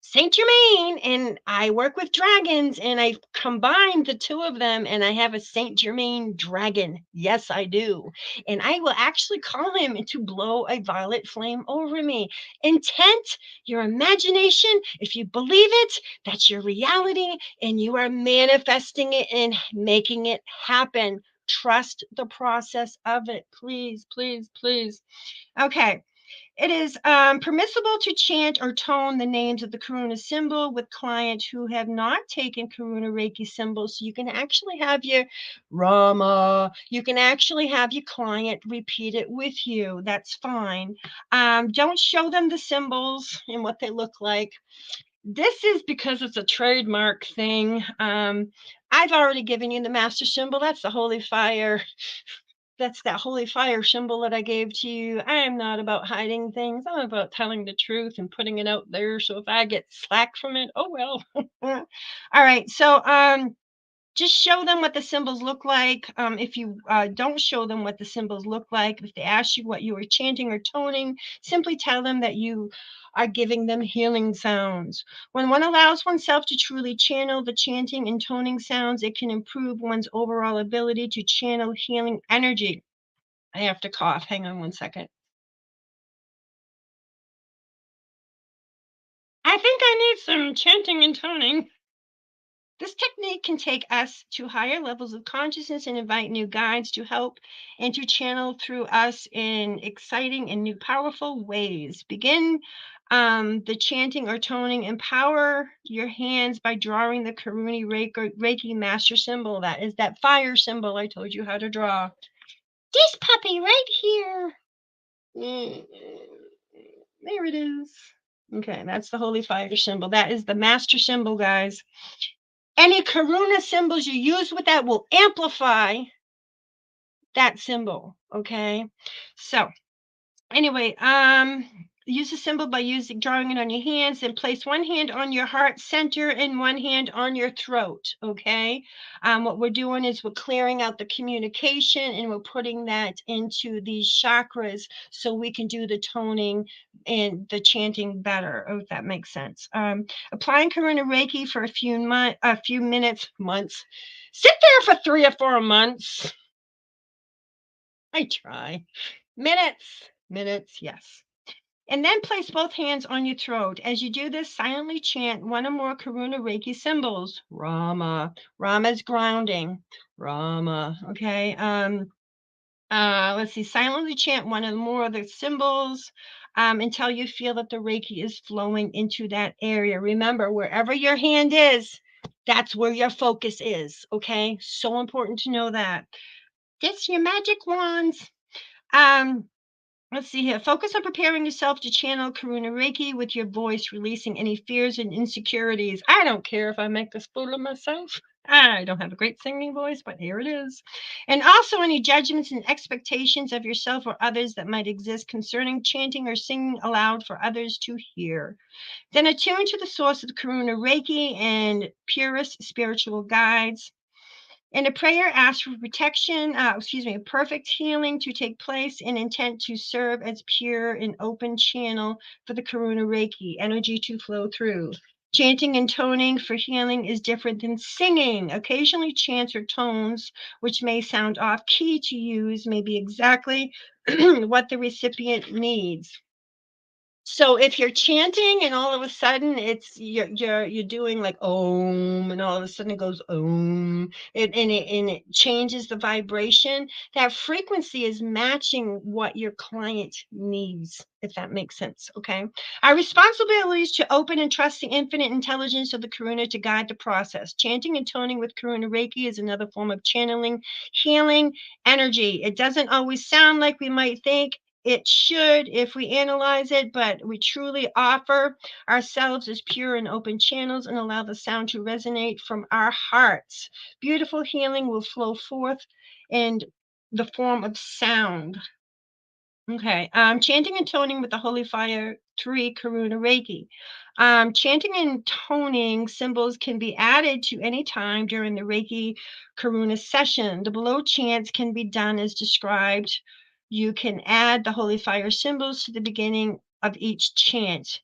Saint Germain, and I work with dragons, and I combined the two of them, and I have a Saint Germain dragon. Yes, I do. And I will actually call him to blow a violet flame over me. Intent, your imagination, if you believe it, that's your reality, and you are manifesting it and making it happen. Trust the process of it. Please, please, please. Okay. It is permissible to chant or tone the names of the Karuna symbol with clients who have not taken Karuna Reiki symbols. So you can actually have your Rama, you can actually have your client repeat it with you. That's fine. Don't show them the symbols and what they look like. This is because it's a trademark thing. I've already given you the master symbol. That's the holy fire. That's that holy fire symbol that I gave to you. I am not about hiding things. I'm about telling the truth and putting it out there. So if I get slack from it, oh well. All right. So just show them what the symbols look like. If you don't show them what the symbols look like, if they ask you what you are chanting or toning, simply tell them that you are giving them healing sounds. When one allows oneself to truly channel the chanting and toning sounds, it can improve one's overall ability to channel healing energy. I have to cough. Hang on one second. I think I need some chanting and toning. This technique can take us to higher levels of consciousness and invite new guides to help and to channel through us in exciting and new powerful ways. Begin the chanting or toning. Empower your hands by drawing the Karuna Reiki master symbol. That is that fire symbol I told you how to draw. This puppy right here. There it is. Okay, that's the holy fire symbol. That is the master symbol, guys. Any Karuna symbols you use with that will amplify that symbol. Okay. So anyway, use a symbol by drawing it on your hands, and place one hand on your heart center and one hand on your throat. Okay. What we're doing is we're clearing out the communication and we're putting that into these chakras so we can do the toning and the chanting better, if that makes sense. Applying Karuna Reiki for a few months. Sit there for 3 or 4 months. I try. Minutes, yes. And then place both hands on your throat. As you do this, silently chant one or more Karuna Reiki symbols. Rama. Rama is grounding. Rama. Okay. Let's see. Silently chant one or more of the symbols until you feel that the Reiki is flowing into that area. Remember, wherever your hand is, that's where your focus is. Okay. So important to know that. That's your magic wands. Um, Let's see here. Focus on preparing yourself to channel Karuna Reiki with your voice, releasing any fears and insecurities. I don't care if I make a fool of myself. I don't have a great singing voice, but here it is. And also any judgments and expectations of yourself or others that might exist concerning chanting or singing aloud for others to hear. Then attune to the source of the Karuna Reiki and purest spiritual guides. And a prayer asks for protection, perfect healing to take place in intent to serve as pure and open channel for the Karuna Reiki energy to flow through. Chanting and toning for healing is different than singing. Occasionally, chants or tones, which may sound off key to use, may be exactly what the recipient needs. So if you're chanting and all of a sudden you're doing like om, and all of a sudden it goes om, and it changes the vibration, that frequency is matching what your client needs, if that makes sense. Okay. Our responsibility is to open and trust the infinite intelligence of the Karuna to guide the process. Chanting and toning with Karuna Reiki is another form of channeling healing energy. It doesn't always sound like we might think it should if we analyze it, but we truly offer ourselves as pure and open channels and allow the sound to resonate from our hearts. Beautiful healing will flow forth in the form of sound. Okay, chanting and toning with the Holy Fire 3 Karuna Reiki. Chanting and toning symbols can be added to any time during the Reiki Karuna session. The below chants can be done as described. You can add the Holy Fire symbols to the beginning of each chant.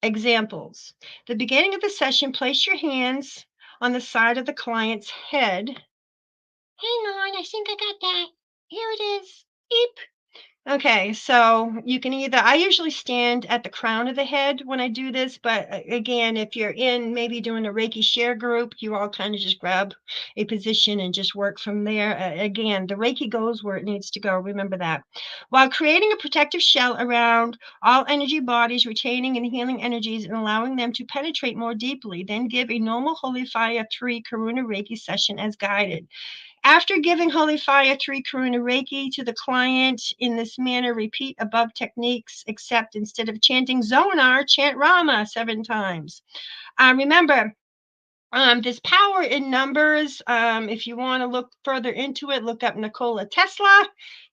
Examples. The beginning of the session, place your hands on the side of the client's head. Hang on, I think I got that. Here it is. Eep. Okay, so you can either, I usually stand at the crown of the head when I do this, but again, if you're in maybe doing a Reiki share group, you all kind of just grab a position and just work from there. Again, the Reiki goes where it needs to go. Remember that. While creating a protective shell around all energy bodies, retaining and healing energies and allowing them to penetrate more deeply, then give a normal Holy Fire 3 Karuna Reiki session as guided. After giving Holy Fire 3 Karuna Reiki to the client in this manner, repeat above techniques, except instead of chanting Zonar, chant Rama 7 times. Remember, there's power in numbers. If you want to look further into it, look up Nikola Tesla.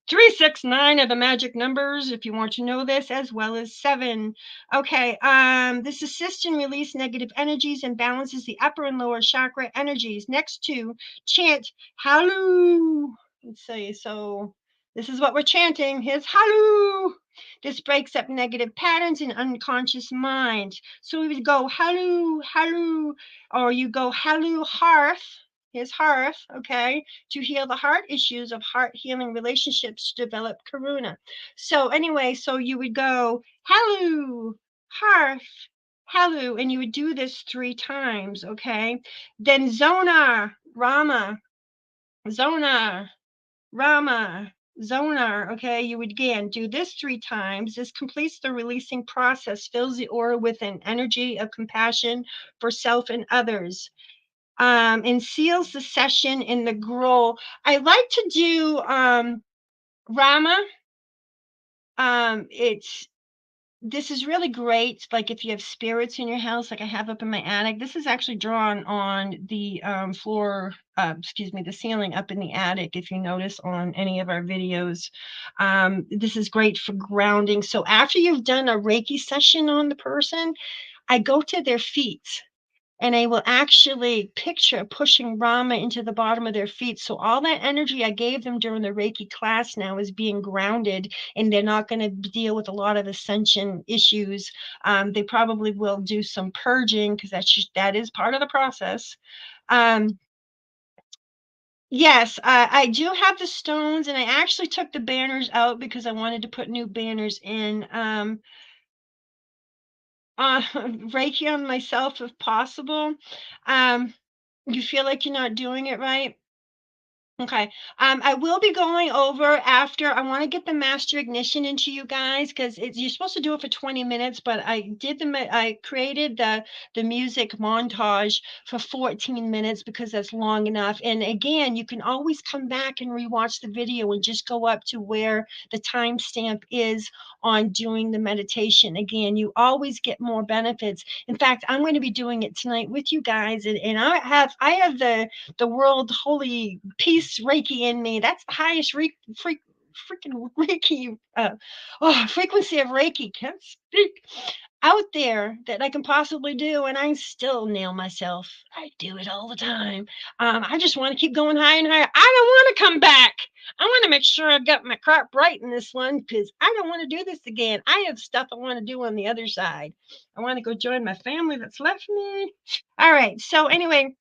369 are the magic numbers if you want to know this, as well as 7. Okay, this assists in release negative energies and balances the upper and lower chakra energies. Next to chant Halu. Let's see, so this is what we're chanting. Here's Halu. This breaks up negative patterns in unconscious mind. So we would go Halu, Halu, or you go Halu Hearth. Here's Hearth, okay, to heal the heart issues of heart healing relationships to develop Karuna. So anyway, so you would go Halu, Hearth, Halu, and you would do this 3 times, okay? Then Zonar, Rama, Zonar, Rama, Zonar, okay? You would again do this 3 times. This completes the releasing process, fills the aura with an energy of compassion for self and others, and seals the session in the grow. I like to do Rama. It's This is really great. Like if you have spirits in your house, like I have up in my attic. This is actually drawn on the floor. Excuse me, the ceiling up in the attic. If you notice on any of our videos, this is great for grounding. So after you've done a Reiki session on the person, I go to their feet and I will actually picture pushing Rama into the bottom of their feet. So all that energy I gave them during the Reiki class now is being grounded, and they're not going to deal with a lot of ascension issues. They probably will do some purging because that is part of the process. Um, yes, I do have the stones, and I actually took the banners out because I wanted to put new banners in. Reiki on myself if possible. Um, You feel like you're not doing it right? Okay. I will be going over after. I want to get the master ignition into you guys because you're supposed to do it for 20 minutes, but I created the music montage for 14 minutes because that's long enough. And again, you can always come back and rewatch the video and just go up to where the timestamp is on doing the meditation. Again, you always get more benefits. In fact, I'm going to be doing it tonight with you guys, and I have the world holy peace Reiki in me. That's the highest freaking Reiki frequency of Reiki. Can't speak out there that I can possibly do, and I still nail myself. I do it all the time. I just want to keep going higher and higher. I don't want to come back. I want to make sure I've got my crap right in this one because I don't want to do this again. I have stuff I want to do on the other side. I want to go join my family that's left me. All right. So anyway,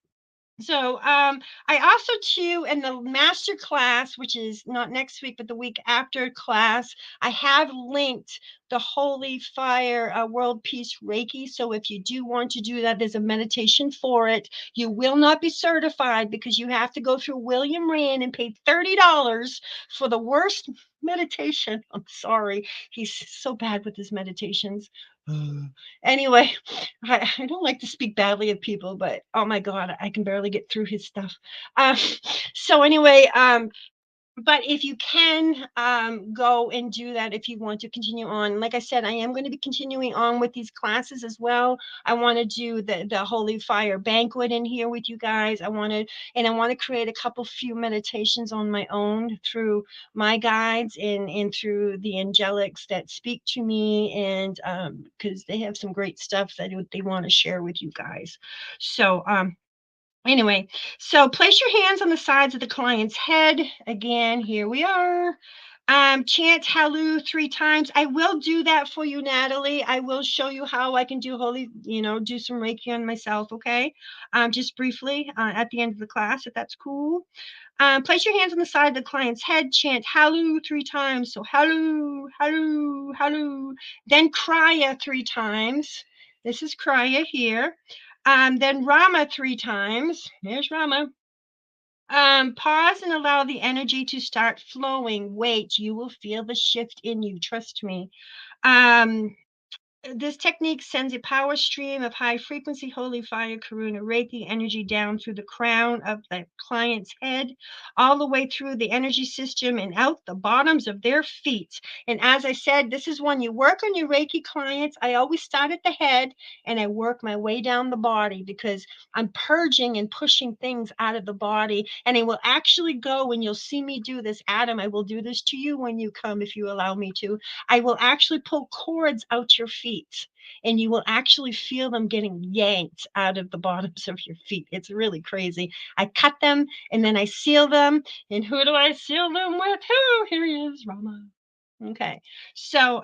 so I also too in the master class, which is not next week but the week after class, I have linked the Holy Fire World Peace Reiki. So if you do want to do that, there's a meditation for it. You will not be certified because you have to go through William Rand and pay $30 for the worst meditation. I'm sorry, he's so bad with his meditations. Anyway, I don't like to speak badly of people, but oh my God, I can barely get through his stuff. Um, so anyway, but if you can go and do that if you want to continue on. Like I said, I am going to be continuing on with these classes as well. I want to do the Holy Fire banquet in here with you guys. I want to create a couple few meditations on my own through my guides and through the angelics that speak to me, and because they have some great stuff that they want to share with you guys. So anyway, so place your hands on the sides of the client's head. Again, here we are. Chant Hallelujah 3 times. I will do that for you, Natalie. I will show you how I can do do some Reiki on myself, okay? Just briefly at the end of the class, if that's cool. Place your hands on the side of the client's head. Chant Hallelujah 3 times. So Hallelujah, Hallelujah, Hallelujah. Then Kriya 3 times. This is Kriya here. Then Rama 3 times. There's Rama. Pause and allow the energy to start flowing. Wait, you will feel the shift in you. Trust me. Um, this technique sends a power stream of high frequency holy fire Karuna Reiki energy down through the crown of the client's head, all the way through the energy system and out the bottoms of their feet. And as I said, this is when you work on your Reiki clients. I always start at the head and I work my way down the body because I'm purging and pushing things out of the body. And it will actually go, and you'll see me do this, Adam. I will do this to you when you come if you allow me to. I will actually pull cords out your feet and you will actually feel them getting yanked out of the bottoms of your feet. It's really crazy. I cut them and then I seal them. And who do I seal them with? Who? Here he is, Rama. Okay. So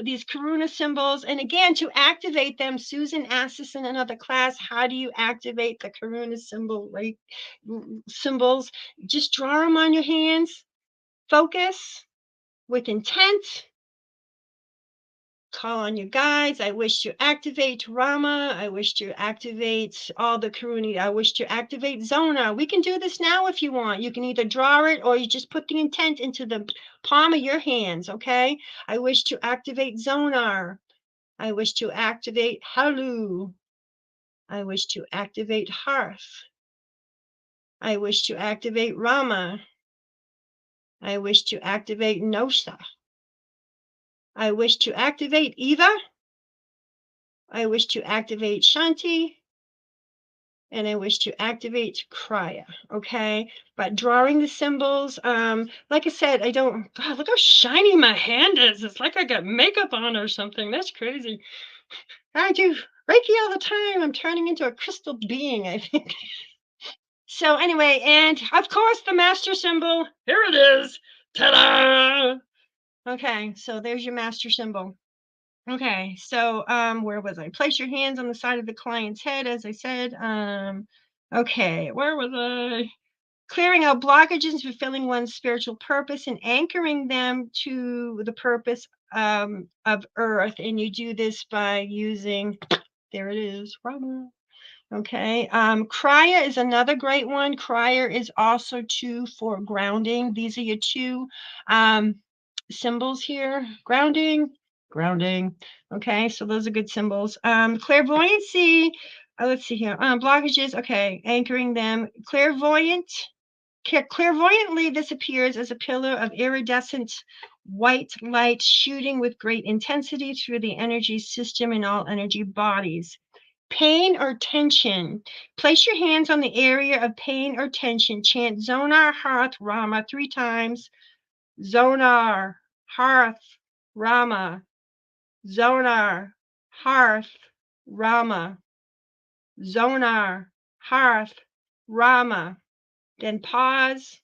these Karuna symbols, and again, to activate them, Susan asked us in another class, how do you activate the Karuna symbol, right? Symbols? Just draw them on your hands, focus with intent. Call on your guides. I wish to activate Rama. I wish to activate all the Karuni. I wish to activate Zona. We can do this now if you want. You can either draw it or you just put the intent into the palm of your hands, okay? I wish to activate Zonar. I wish to activate Halu. I wish to activate Hearth. I wish to activate Rama. I wish to activate Nosa. I wish to activate Eva. I wish to activate Shanti, and I wish to activate Kriya, okay? But drawing the symbols, like I said, God, look how shiny my hand is. It's like I got makeup on or something. That's crazy. I do Reiki all the time. I'm turning into a crystal being, I think. So anyway, and of course the master symbol, here it is. Ta-da! Okay, so there's your master symbol. Okay, so where was I? Place your hands on the side of the client's head, as I said. Okay, where was I? Clearing out blockages and fulfilling one's spiritual purpose and anchoring them to the purpose of Earth. And you do this by using, there it is, Rama. Okay, Kriya is another great one. Kriya is also for grounding. These are your two symbols here. Grounding. Okay, so those are good symbols. Clairvoyancy. Let's see here. Blockages. Okay, anchoring them. Clairvoyantly, this appears as a pillar of iridescent white light shooting with great intensity through the energy system and all energy bodies. Pain or tension. Place your hands on the area of pain or tension. Chant Zonar, Hearth, Rama 3 times. Zonar, Hearth, Rama. Zonar, Hearth, Rama. Zonar, Hearth, Rama. Then pause.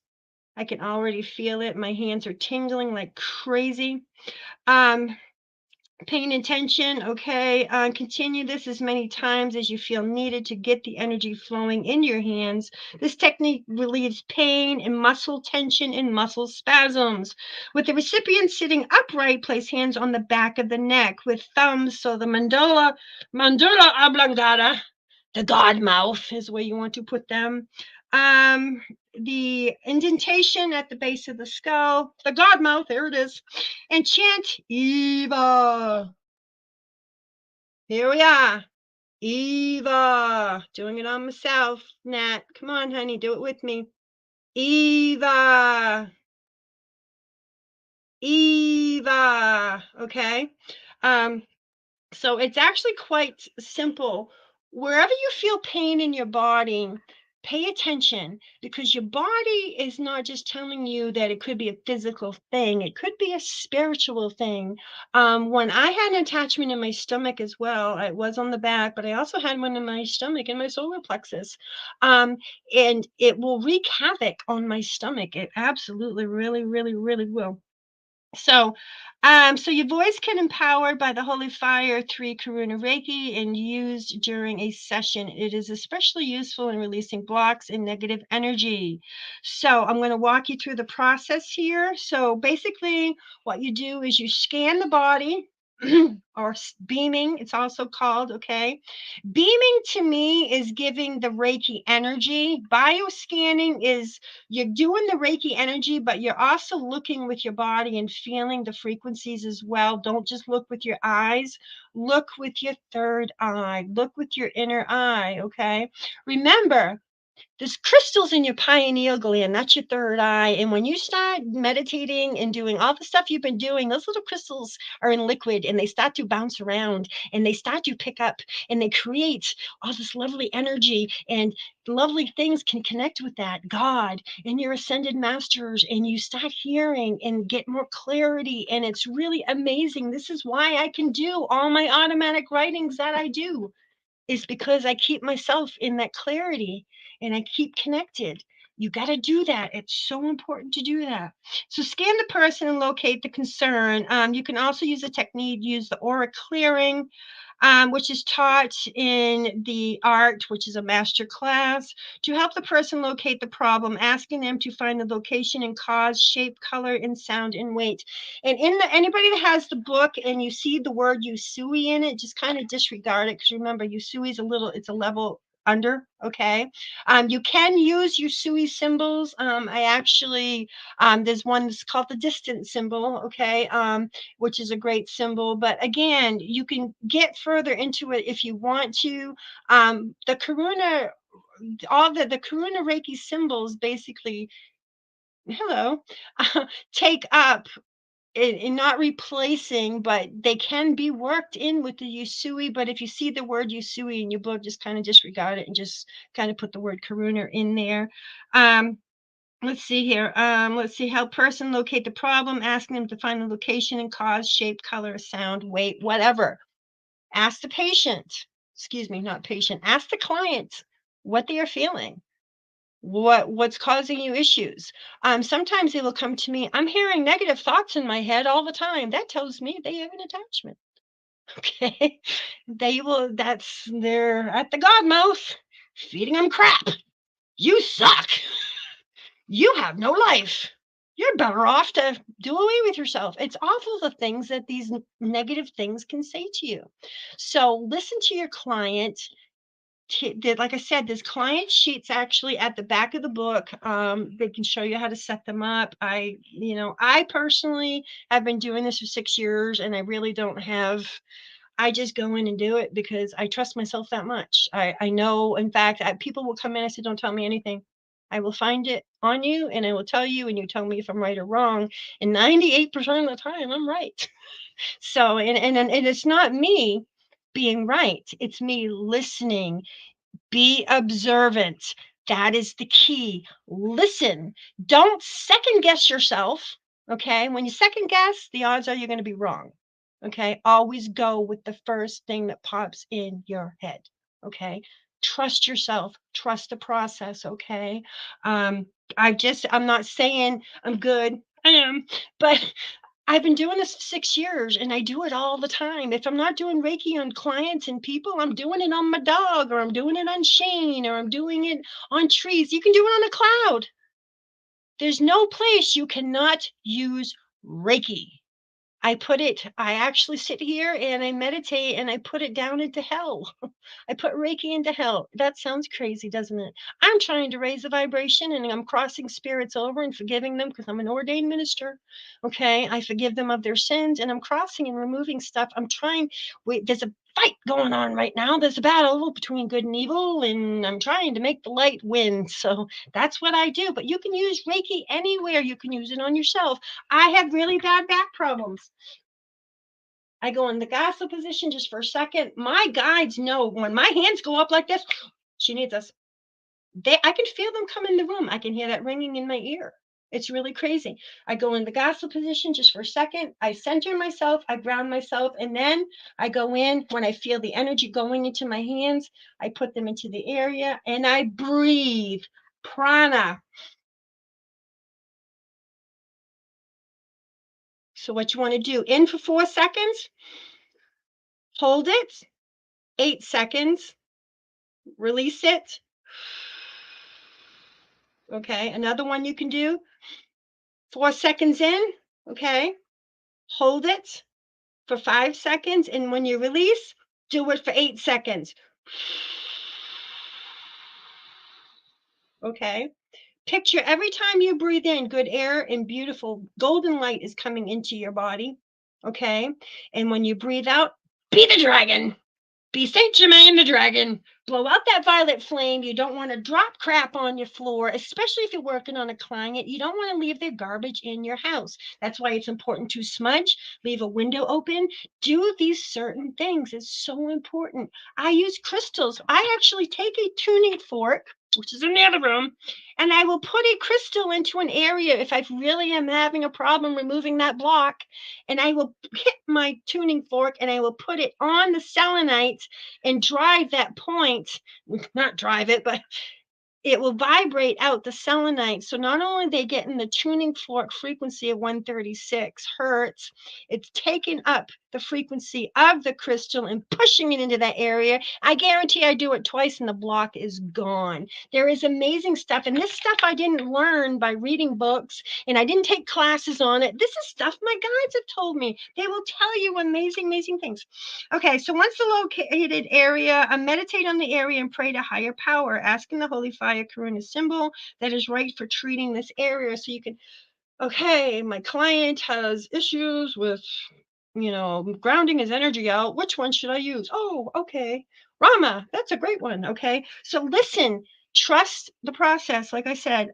I can already feel it. My hands are tingling like crazy. Paying attention, okay. Continue this as many times as you feel needed to get the energy flowing in your hands. This technique relieves pain and muscle tension and muscle spasms. With the recipient sitting upright, place hands on the back of the neck with thumbs so the mandula oblongata, the God mouth is where you want to put them. The indentation at the base of the skull, the God mouth, there it is, and chant Eva. Here we are. Eva. Doing it on myself. Nat, come on, honey, do it with me. Eva. Eva. Okay. So it's actually quite simple. Wherever you feel pain in your body, pay attention, because your body is not just telling you that it could be a physical thing, it could be a spiritual thing. When I had an attachment in my stomach as well, it was on the back, but I also had one in my stomach in my solar plexus. Um, and it will wreak havoc on my stomach. It absolutely, really, really, really will. So, so your voice can empowered by the Holy Fire 3 Karuna Reiki and used during a session. It is especially useful in releasing blocks and negative energy. So I'm going to walk you through the process here. So basically, what you do is you scan the body. Or beaming, it's also called, okay? Beaming to me is giving the Reiki energy. Bioscanning is you're doing the Reiki energy, but you're also looking with your body and feeling the frequencies as well. Don't just look with your eyes, look with your third eye, look with your inner eye, okay? Remember, there's crystals in your pineal gland. That's your third eye. And when you start meditating and doing all the stuff you've been doing, those little crystals are in liquid and they start to bounce around and they start to pick up and they create all this lovely energy, and lovely things can connect with that. God and your ascended masters, and you start hearing and get more clarity. And it's really amazing. This is why I can do all my automatic writings that I do, is because I keep myself in that clarity and I keep connected. You got to do that. It's so important to do that. So scan the person and locate the concern. You can also use a technique, use the aura clearing, which is taught in the art, which is a master class, to help the person locate the problem, asking them to find the location and cause, shape, color, and sound and weight. And in the anybody that has the book and you see the word Usui in it, just kind of disregard it, because remember, Usui is it's a level under, okay? You can use Usui symbols. I actually, there's one that's called the distance symbol, okay? Which is a great symbol. But again, you can get further into it if you want to. The Karuna, all the Karuna Reiki symbols basically, hello, take up and not replacing, but they can be worked in with the Usui. But if you see the word Usui and you both just kind of disregard it and just kind of put the word Karuna in there. Let's see here. Let's see how person locate the problem, asking them to find the location and cause, shape, color, sound, weight, whatever. Ask the patient, excuse me, not patient, ask the client what they are feeling, what's causing you issues. Sometimes they will come to me, I'm hearing negative thoughts in my head all the time. That tells me they have an attachment. Okay. They will, they're at the god mouth, feeding them crap. You suck. You have no life. You're better off to do away with yourself. It's awful the things that these negative things can say to you. So listen to your client. Like I said, there's client sheets actually at the back of the book. They can show you how to set them up. I personally have been doing this for 6 years, and I really don't have. I just go in and do it because I trust myself that much. I know, in fact, people will come in and say, don't tell me anything. I will find it on you and I will tell you, and you tell me if I'm right or wrong. And 98% of the time, I'm right. So, and it's not me being right, it's me listening. Be observant. That is the key. Listen. Don't second guess yourself. Okay. When you second guess, the odds are you're going to be wrong. Okay. Always go with the first thing that pops in your head. Okay. Trust yourself. Trust the process. Okay. Um, I'm not saying I'm good. I am, but I've been doing this for 6 years and I do it all the time. If I'm not doing Reiki on clients and people, I'm doing it on my dog, or I'm doing it on Shane, or I'm doing it on trees. You can do it on a cloud. There's no place you cannot use Reiki. I actually sit here and I meditate and I put it down into hell. I put Reiki into hell. That sounds crazy, doesn't it? I'm trying to raise the vibration and I'm crossing spirits over and forgiving them because I'm an ordained minister. Okay. I forgive them of their sins and I'm crossing and removing stuff. There's a fight going on right now. There's a battle between good and evil, and I'm trying to make the light win. So that's what I do. But you can use Reiki anywhere. You can use it on yourself. I have really bad back problems. I go in the gossip position just for a second. My guides know when my hands go up like this, she needs us. I can feel them come in the room. I can hear that ringing in my ear. It's really crazy. I go in the gospel position just for a second. I center myself, I ground myself, and then I go in when I feel the energy going into my hands. I put them into the area and I breathe prana. So, what you want to do, in for 4 seconds, hold it, 8 seconds, release it. Okay, another one you can do, 4 seconds in, okay, hold it for 5 seconds. And when you release, do it for 8 seconds. Okay. Picture every time you breathe in, good air and beautiful golden light is coming into your body. Okay. And when you breathe out, be the dragon. Be Saint Germain the dragon. Blow out that violet flame. You don't want to drop crap on your floor, especially if you're working on a client. You don't want to leave their garbage in your house. That's why it's important to smudge, leave a window open, do these certain things. It's so important. I use crystals. I actually take a tuning fork, which is in the other room, and I will put a crystal into an area if I really am having a problem removing that block. And I will hit my tuning fork and I will put it on the selenite and drive that point, not drive it, but it will vibrate out the selenite. So not only are they getting the tuning fork frequency of 136 hertz, it's taking up the frequency of the crystal and pushing it into that area. I guarantee I do it twice and the block is gone. There is amazing stuff. And this stuff I didn't learn by reading books and I didn't take classes on it. This is stuff my guides have told me. They will tell you amazing, amazing things. Okay, so once the located area, meditate on the area and pray to higher power, asking the Holy Fire Karuna symbol that is right for treating this area. So you can, okay, my client has issues with, grounding his energy out. Which one should I use? Oh, okay. Rama, that's a great one. Okay. So listen, trust the process. Like I said,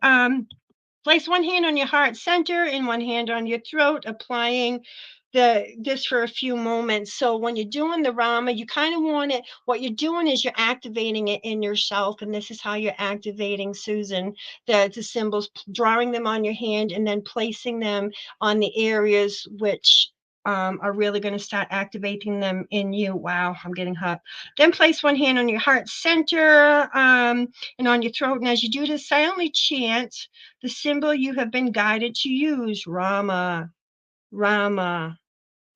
place one hand on your heart center and one hand on your throat, applying this for a few moments. So when you're doing the Rama, you kind of want it. What you're doing is you're activating it in yourself, and this is how you're activating, Susan, the symbols, drawing them on your hand and then placing them on the areas which are really going to start activating them in you. Wow, I'm getting hot. Then place one hand on your heart center and on your throat. And as you do this, silently chant the symbol you have been guided to use, Rama, Rama,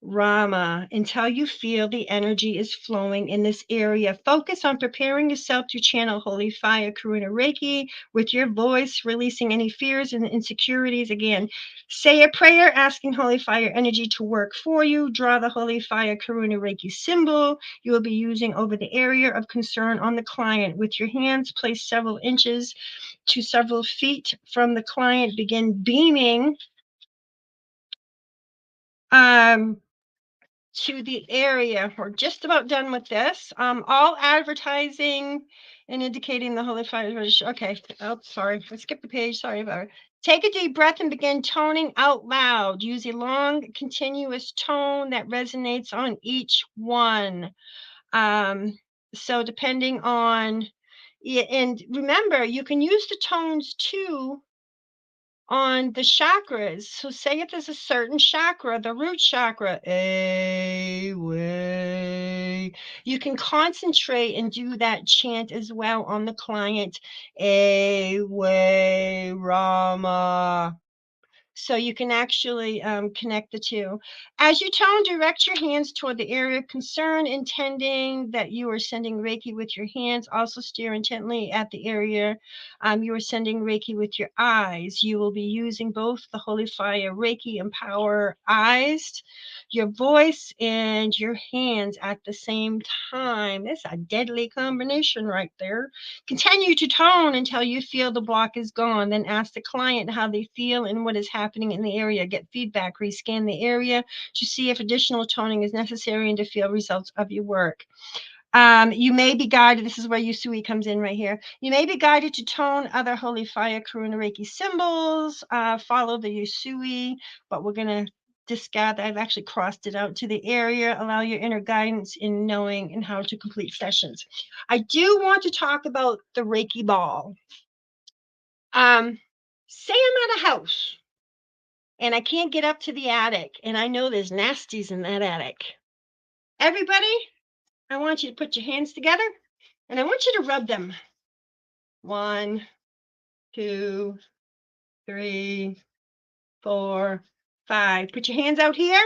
Rama, until you feel the energy is flowing in this area. Focus on preparing yourself to channel Holy Fire Karuna Reiki with your voice, releasing any fears and insecurities. Again, say a prayer asking Holy Fire energy to work for you. Draw the Holy Fire Karuna Reiki symbol you will be using over the area of concern on the client. With your hands placed several inches to several feet from the client, begin beaming to the area. We're just about done with this. All advertising and indicating the Holy Fire. Okay. Oh, sorry. I skipped the page. Sorry about it. Take a deep breath and begin toning out loud. Use a long, continuous tone that resonates on each one. So depending on, and remember, you can use the tones too on the chakras. So say if there's a certain chakra, the root chakra, a way, you can concentrate and do that chant as well on the client, a way, Rama. So you can actually connect the two. As you tone, direct your hands toward the area of concern, intending that you are sending Reiki with your hands. Also stare intently at the area you are sending Reiki with your eyes. You will be using both the Holy Fire Reiki Empower eyes, your voice, and your hands at the same time. That's a deadly combination right there. Continue to tone until you feel the block is gone. Then ask the client how they feel and what is happening in the area. Get feedback. Rescan the area to see if additional toning is necessary and to feel results of your work. You may be guided. This is where Yusui comes in right here. You may be guided to tone other Holy Fire Karuna Reiki symbols. Follow the Yusui, but we're going to discard that. I've actually crossed it out to the area. Allow your inner guidance in knowing and how to complete sessions. I do want to talk about the Reiki ball. Say I'm at a house and I can't get up to the attic, and I know there's nasties in that attic. Everybody, I want you to put your hands together and I want you to rub them. 1, 2, 3, 4, 5. Put your hands out here.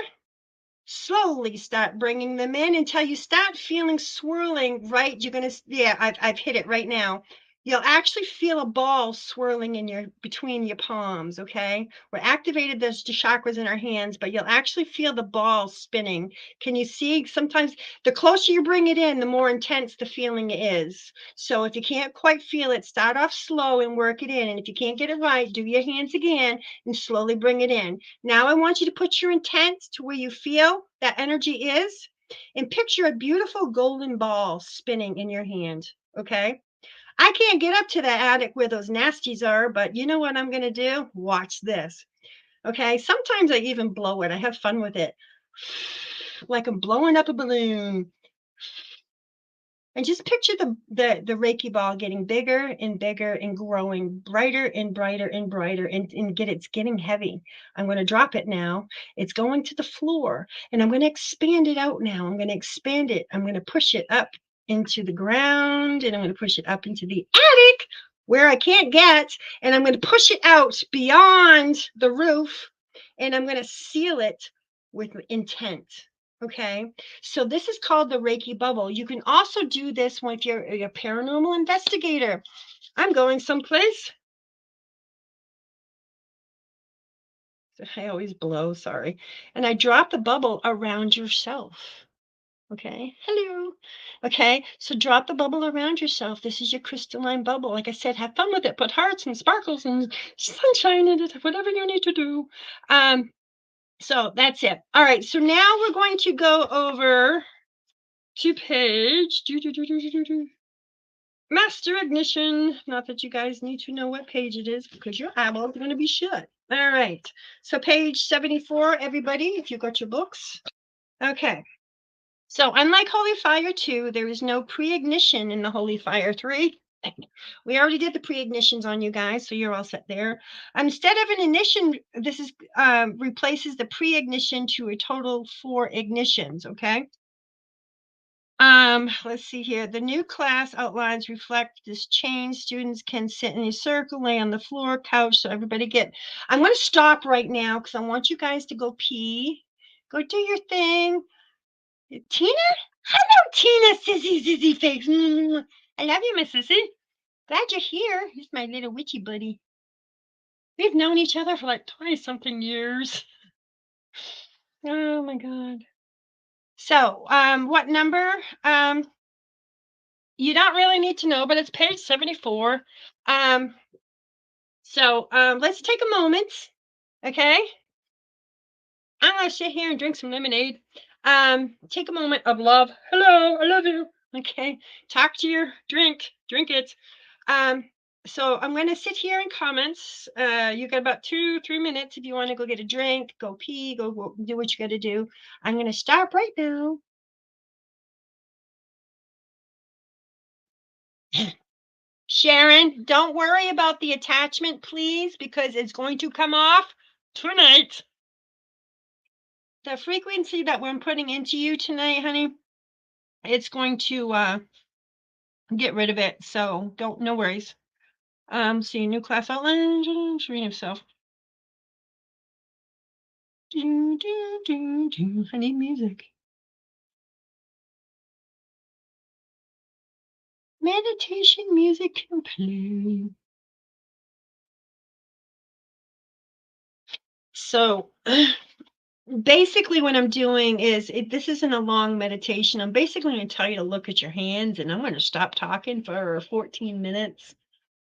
Slowly start bringing them in until you start feeling swirling, right? You're going to, yeah, I've hit it right now. You'll actually feel a ball swirling in your between your palms, okay? We're activated those chakras in our hands, but you'll actually feel the ball spinning. Can you see? Sometimes the closer you bring it in, the more intense the feeling is. So if you can't quite feel it, start off slow and work it in. And if you can't get it right, do your hands again and slowly bring it in. Now I want you to put your intent to where you feel that energy is and picture a beautiful golden ball spinning in your hand, okay? I can't get up to the attic where those nasties are, but you know what I'm going to do? Watch this. Okay. Sometimes I even blow it. I have fun with it. Like I'm blowing up a balloon. And just picture the Reiki ball getting bigger and bigger and growing brighter and brighter and brighter and it's getting heavy. I'm going to drop it now. It's going to the floor and I'm going to expand it out now. I'm going to expand it. I'm going to push it up into the ground and I'm going to push it up into the attic where I can't get, and I'm going to push it out beyond the roof and I'm going to seal it with intent. Okay. So this is called the Reiki bubble. You can also do this when if you're a paranormal investigator. I'm going someplace. I always blow, sorry. And I drop the bubble around yourself. Okay. Hello. Okay. So drop the bubble around yourself. This is your crystalline bubble. Like I said, have fun with it. Put hearts and sparkles and sunshine in it, whatever you need to do. So that's it. All right. So now we're going to go over to page Master Ignition. Not that you guys need to know what page it is because your eyeballs are going to be shut. All right. So page 74, everybody, if you got your books. Okay. So unlike Holy Fire 2, there is no pre-ignition in the Holy Fire 3. We already did the pre-ignitions on you guys, so you're all set there. Instead of an ignition, this is replaces the pre-ignition to a total 4 ignitions, okay? Let's see here. The new class outlines reflect this change. Students can sit in a circle, lay on the floor, couch, so everybody get. I'm going to stop right now because I want you guys to go pee. Go do your thing. Tina? Hello, Tina, sissy face. I love you, Miss Sissy. Glad you're here. He's my little witchy buddy. We've known each other for like 20-something years. Oh my God. So, what number? You don't really need to know, but it's page 74. Let's take a moment, okay? I'm gonna sit here and drink some lemonade. Take a moment of love. Hello, I love you. Okay, talk to your drink it. So I'm gonna sit here in comments. You got about 2-3 minutes if you want to go get a drink, go pee, go do what you got to do. I'm gonna stop right now. Sharon, don't worry about the attachment, please, because it's going to come off tonight. The frequency that we're putting into you tonight, honey, it's going to get rid of it. So no worries. See new class outline, reading himself. I need music. Meditation music can play. So basically what I'm doing is, this isn't a long meditation. I'm basically going to tell you to look at your hands and I'm going to stop talking for 14 minutes.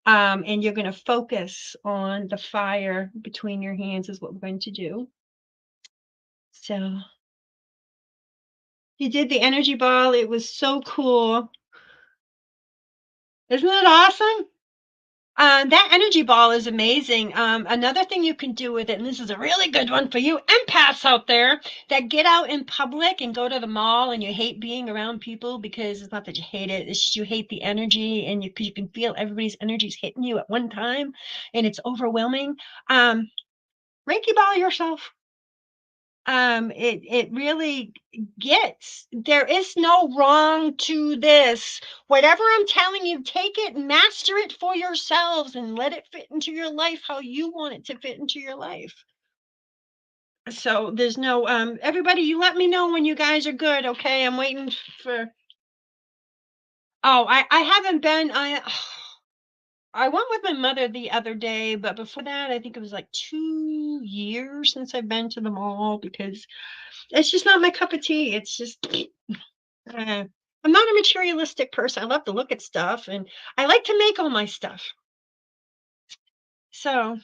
And you're going to focus on the fire between your hands is what we're going to do. So you did the energy ball. It was so cool. Isn't that awesome? That energy ball is amazing. Another thing you can do with it, and this is a really good one for you empaths out there that get out in public and go to the mall and you hate being around people because it's not that you hate it, it's just you hate the energy and you can feel everybody's energies hitting you at one time and it's overwhelming. Um, Reiki ball yourself. It really gets, there is no wrong to this. Whatever I'm telling you, take it, master it for yourselves and let it fit into your life how you want it to fit into your life. So there's no everybody, you let me know when you guys are good, okay? I'm waiting for. Oh, I haven't been. I went with my mother the other day, but before that I think it was like 2 years since I've been to the mall because it's just not my cup of tea. It's just I'm not a materialistic person. I love to look at stuff and I like to make all my stuff. So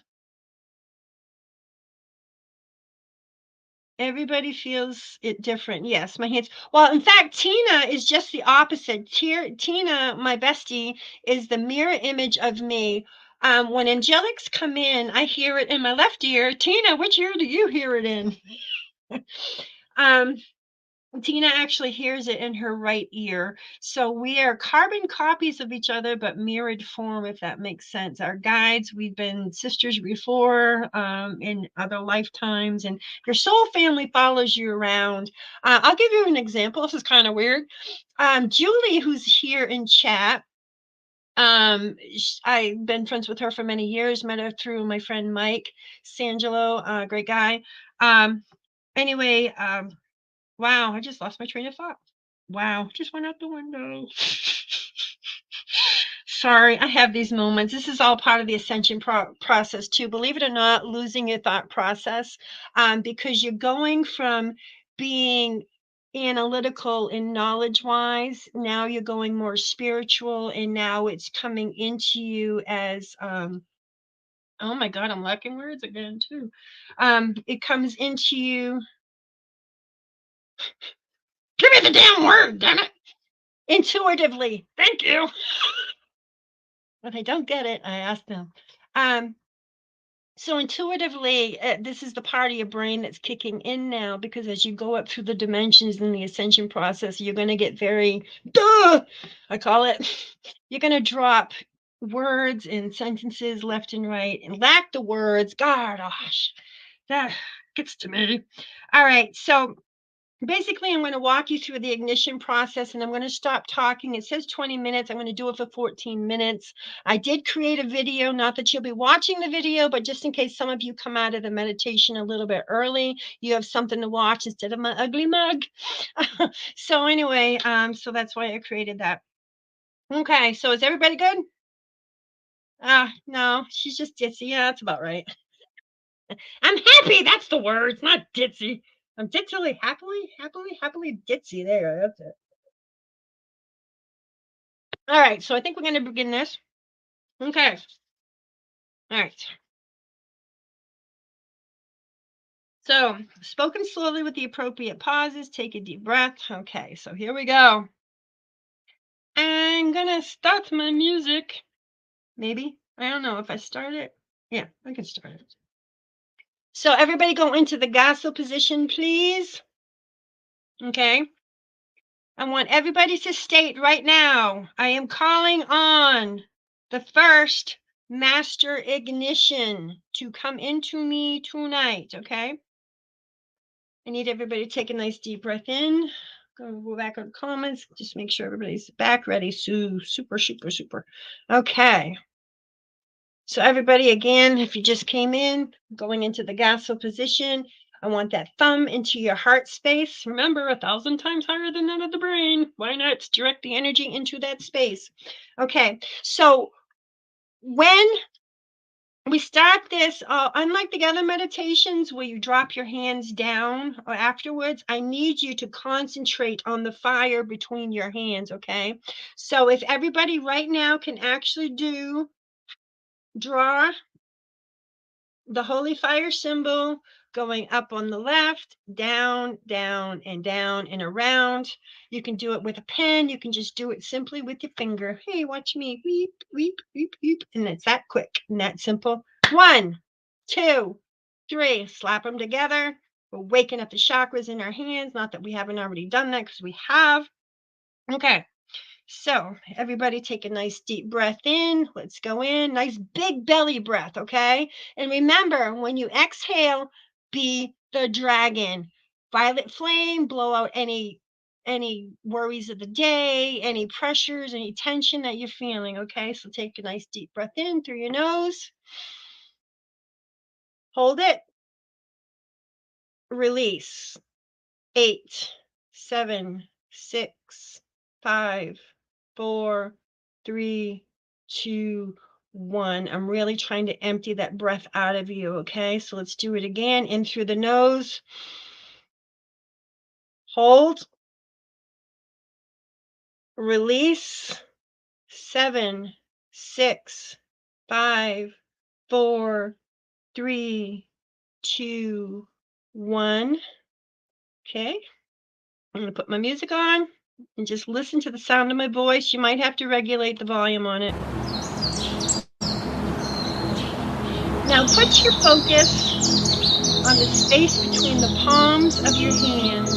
everybody feels it different. Yes, my hands. Well, in fact, Tina is just the opposite. Tina, my bestie, is the mirror image of me. When angelics come in, I hear it in my left ear. Tina, which ear do you hear it in? um, Tina actually hears it in her right ear. So we are carbon copies of each other, but mirrored form, if that makes sense. Our guides, we've been sisters before in other lifetimes, and your soul family follows you around. I'll give you an example. This is kind of weird. Julie, who's here in chat, I've been friends with her for many years, met her through my friend Mike Sangelo, great guy. Um, anyway, wow, I just lost my train of thought. Wow, just went out the window. Sorry, I have these moments. This is all part of the ascension process too. Believe it or not, losing your thought process, because you're going from being analytical and knowledge wise. Now you're going more spiritual, and now it's coming into you as oh my God, I'm lacking words again too. It comes into you. Give me the damn word, damn it. Intuitively. Thank you. When I don't get it, I ask them. Um, so intuitively, this is the part of your brain that's kicking in now because as you go up through the dimensions in the ascension process, you're going to get very, duh, I call it, you're going to drop words and sentences left and right and lack the words. Gosh, that gets to me. All right. So basically, I'm going to walk you through the ignition process and I'm going to stop talking. It says 20 minutes. I'm going to do it for 14 minutes. I did create a video, not that you'll be watching the video, but just in case some of you come out of the meditation a little bit early, you have something to watch instead of my ugly mug. So anyway, so that's why I created that. Okay, so is everybody good? No, she's just ditzy. Yeah, that's about right. I'm happy. That's the word. It's not ditzy. I'm ditzily, happily ditzy. There, that's it. All right, so I think we're going to begin this. Okay. All right. So, spoken slowly with the appropriate pauses. Take a deep breath. Okay, so here we go. I'm going to start my music. Maybe. I don't know if I start it. Yeah, I can start it. So, everybody go into the gospel position, please. Okay. I want everybody to state right now, I am calling on the first master ignition to come into me tonight, okay? I need everybody to take a nice deep breath in. Go back on the comments. Just make sure everybody's back ready. Super, super, super. Okay. So everybody, again, if you just came in, going into the gasso position, I want that thumb into your heart space. Remember, 1,000 times higher than that of the brain. Why not direct the energy into that space? Okay, so when we start this, unlike the other meditations where you drop your hands down or afterwards, I need you to concentrate on the fire between your hands, okay? So if everybody right now can actually draw the holy fire symbol going up on the left, down, down, and down and around. You can do it with a pen. You can just do it simply with your finger. Hey, watch me. Weep, weep, weep, weep. And it's that quick and that simple. 1, 2, 3. Slap them together. We're waking up the chakras in our hands. Not that we haven't already done that, because we have. Okay. So everybody take a nice deep breath in. Let's go in. Nice big belly breath, okay? And remember, when you exhale, be the dragon. Violet flame, blow out any worries of the day, any pressures, any tension that you're feeling, okay? So take a nice deep breath in through your nose. Hold it. Release. 8, 7, 6, 5, 4, 3, 2, 1. I'm really trying to empty that breath out of you, okay? So let's do it again. In through the nose. Hold. Release. 7, 6, 5, 4, 3, 2, 1. Okay. I'm going to put my music on and just listen to the sound of my voice. You might have to regulate the volume on it. Now put your focus on the space between the palms of your hands.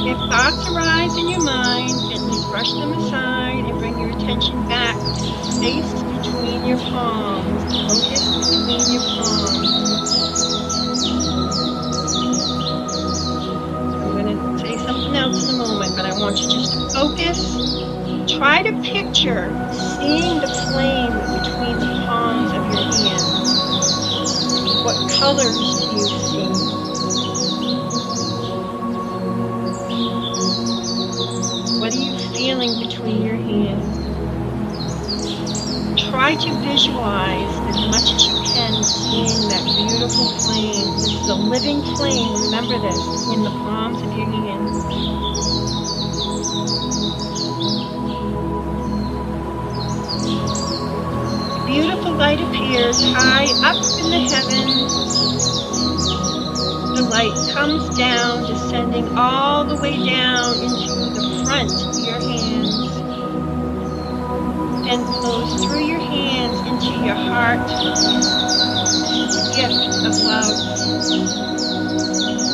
If thoughts arise in your mind, gently brush them aside and bring your attention back to the space between your palms. Focus between your palms. I'm going to say something else in a moment, but I want you just to focus. Try to picture seeing the flame between the palms of your hands. What colors do you see? What are you feeling between your hands? Try to visualize as much as you can seeing that beautiful flame. This is a living flame, remember this, in the palms of your hands. Beautiful light appears high up in the heavens. The light comes down, descending all the way down into the front of your hands and flows through your hands into your heart. Gift of love.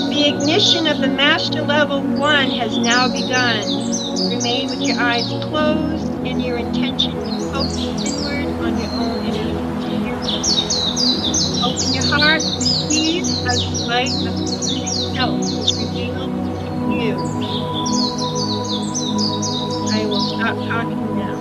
The ignition of the Master Level 1 has now begun. Remain with your eyes closed and your intention focused inward on your own inner experience. Open your heart, receive as the light of itself is revealed to you. I will stop talking now.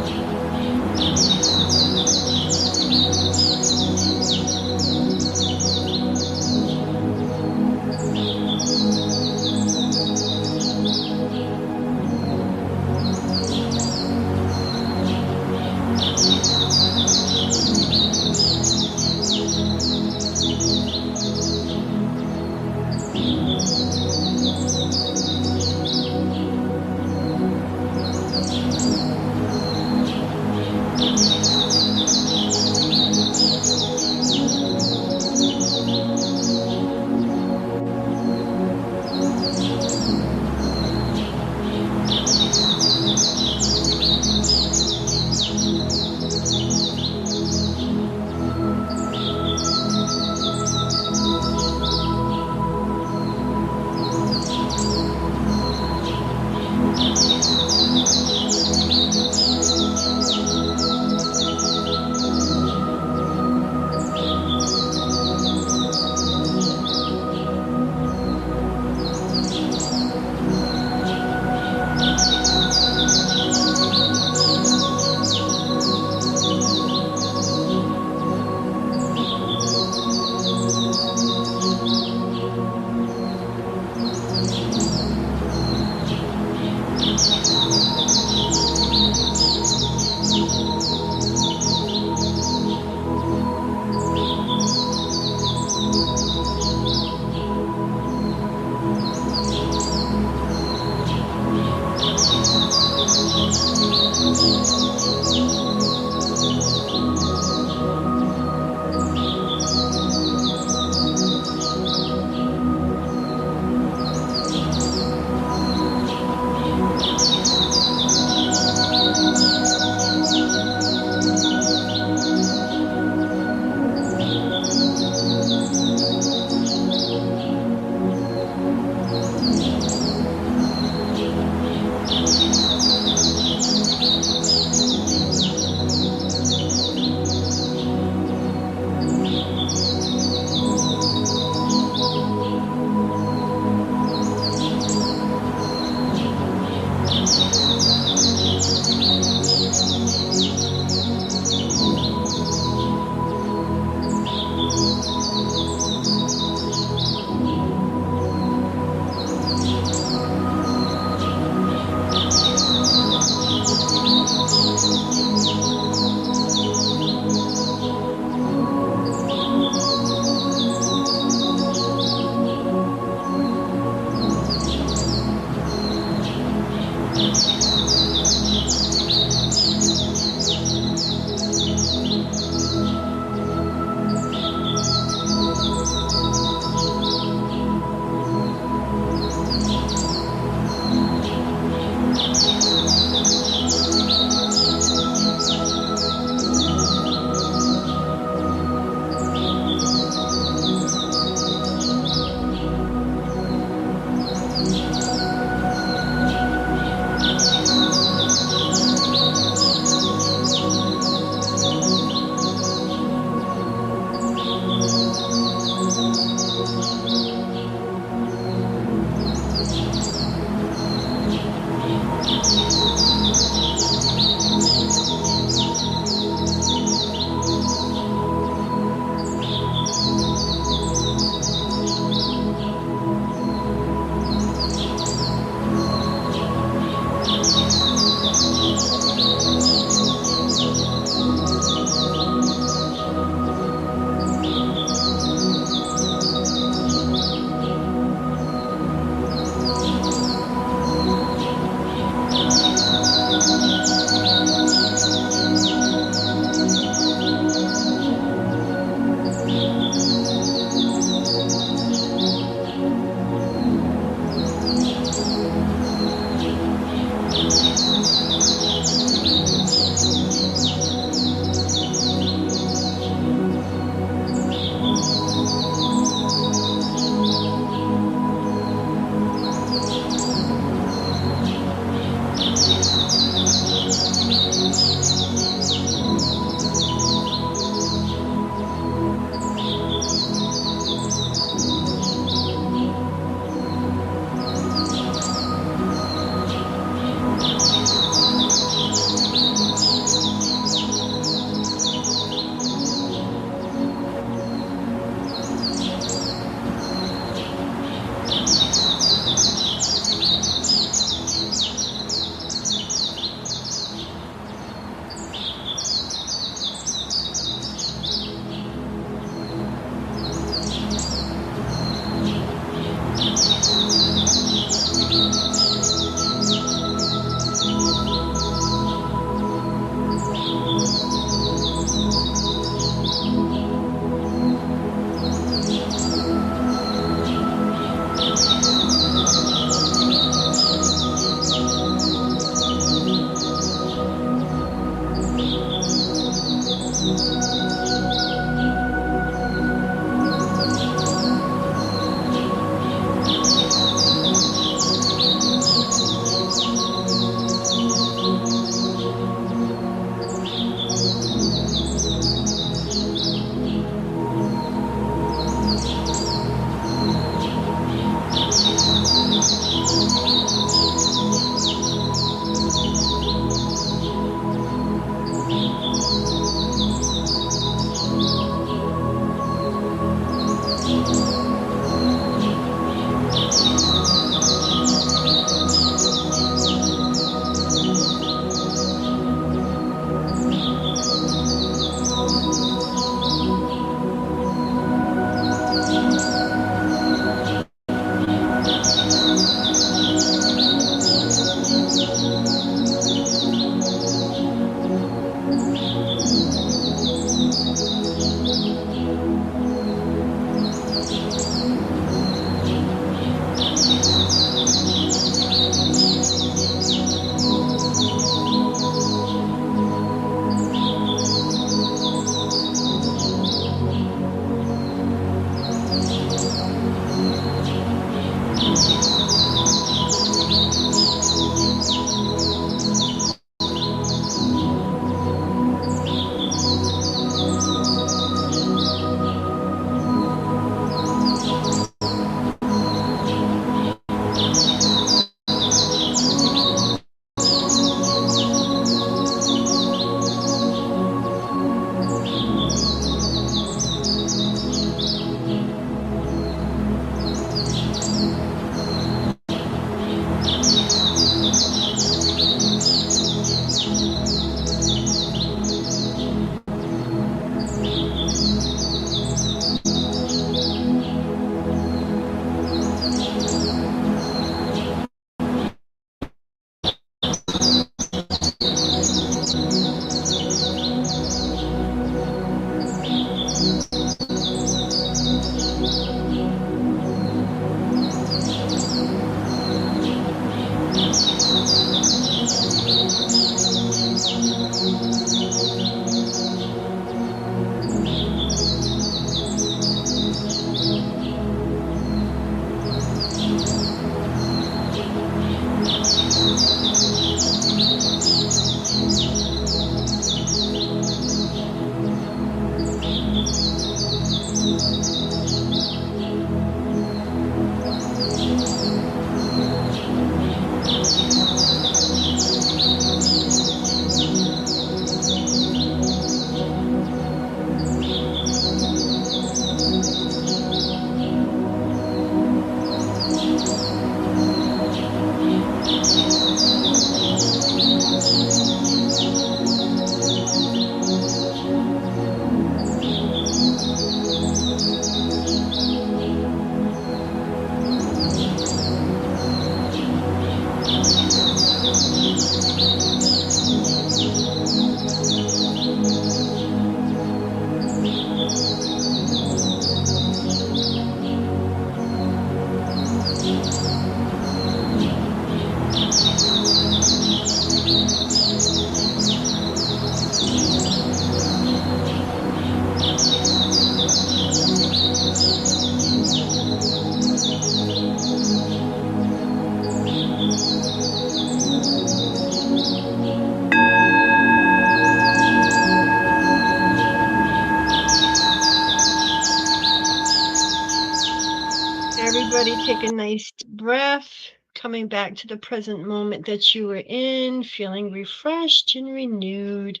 Everybody take a nice breath, coming back to the present moment that you were in, feeling refreshed and renewed.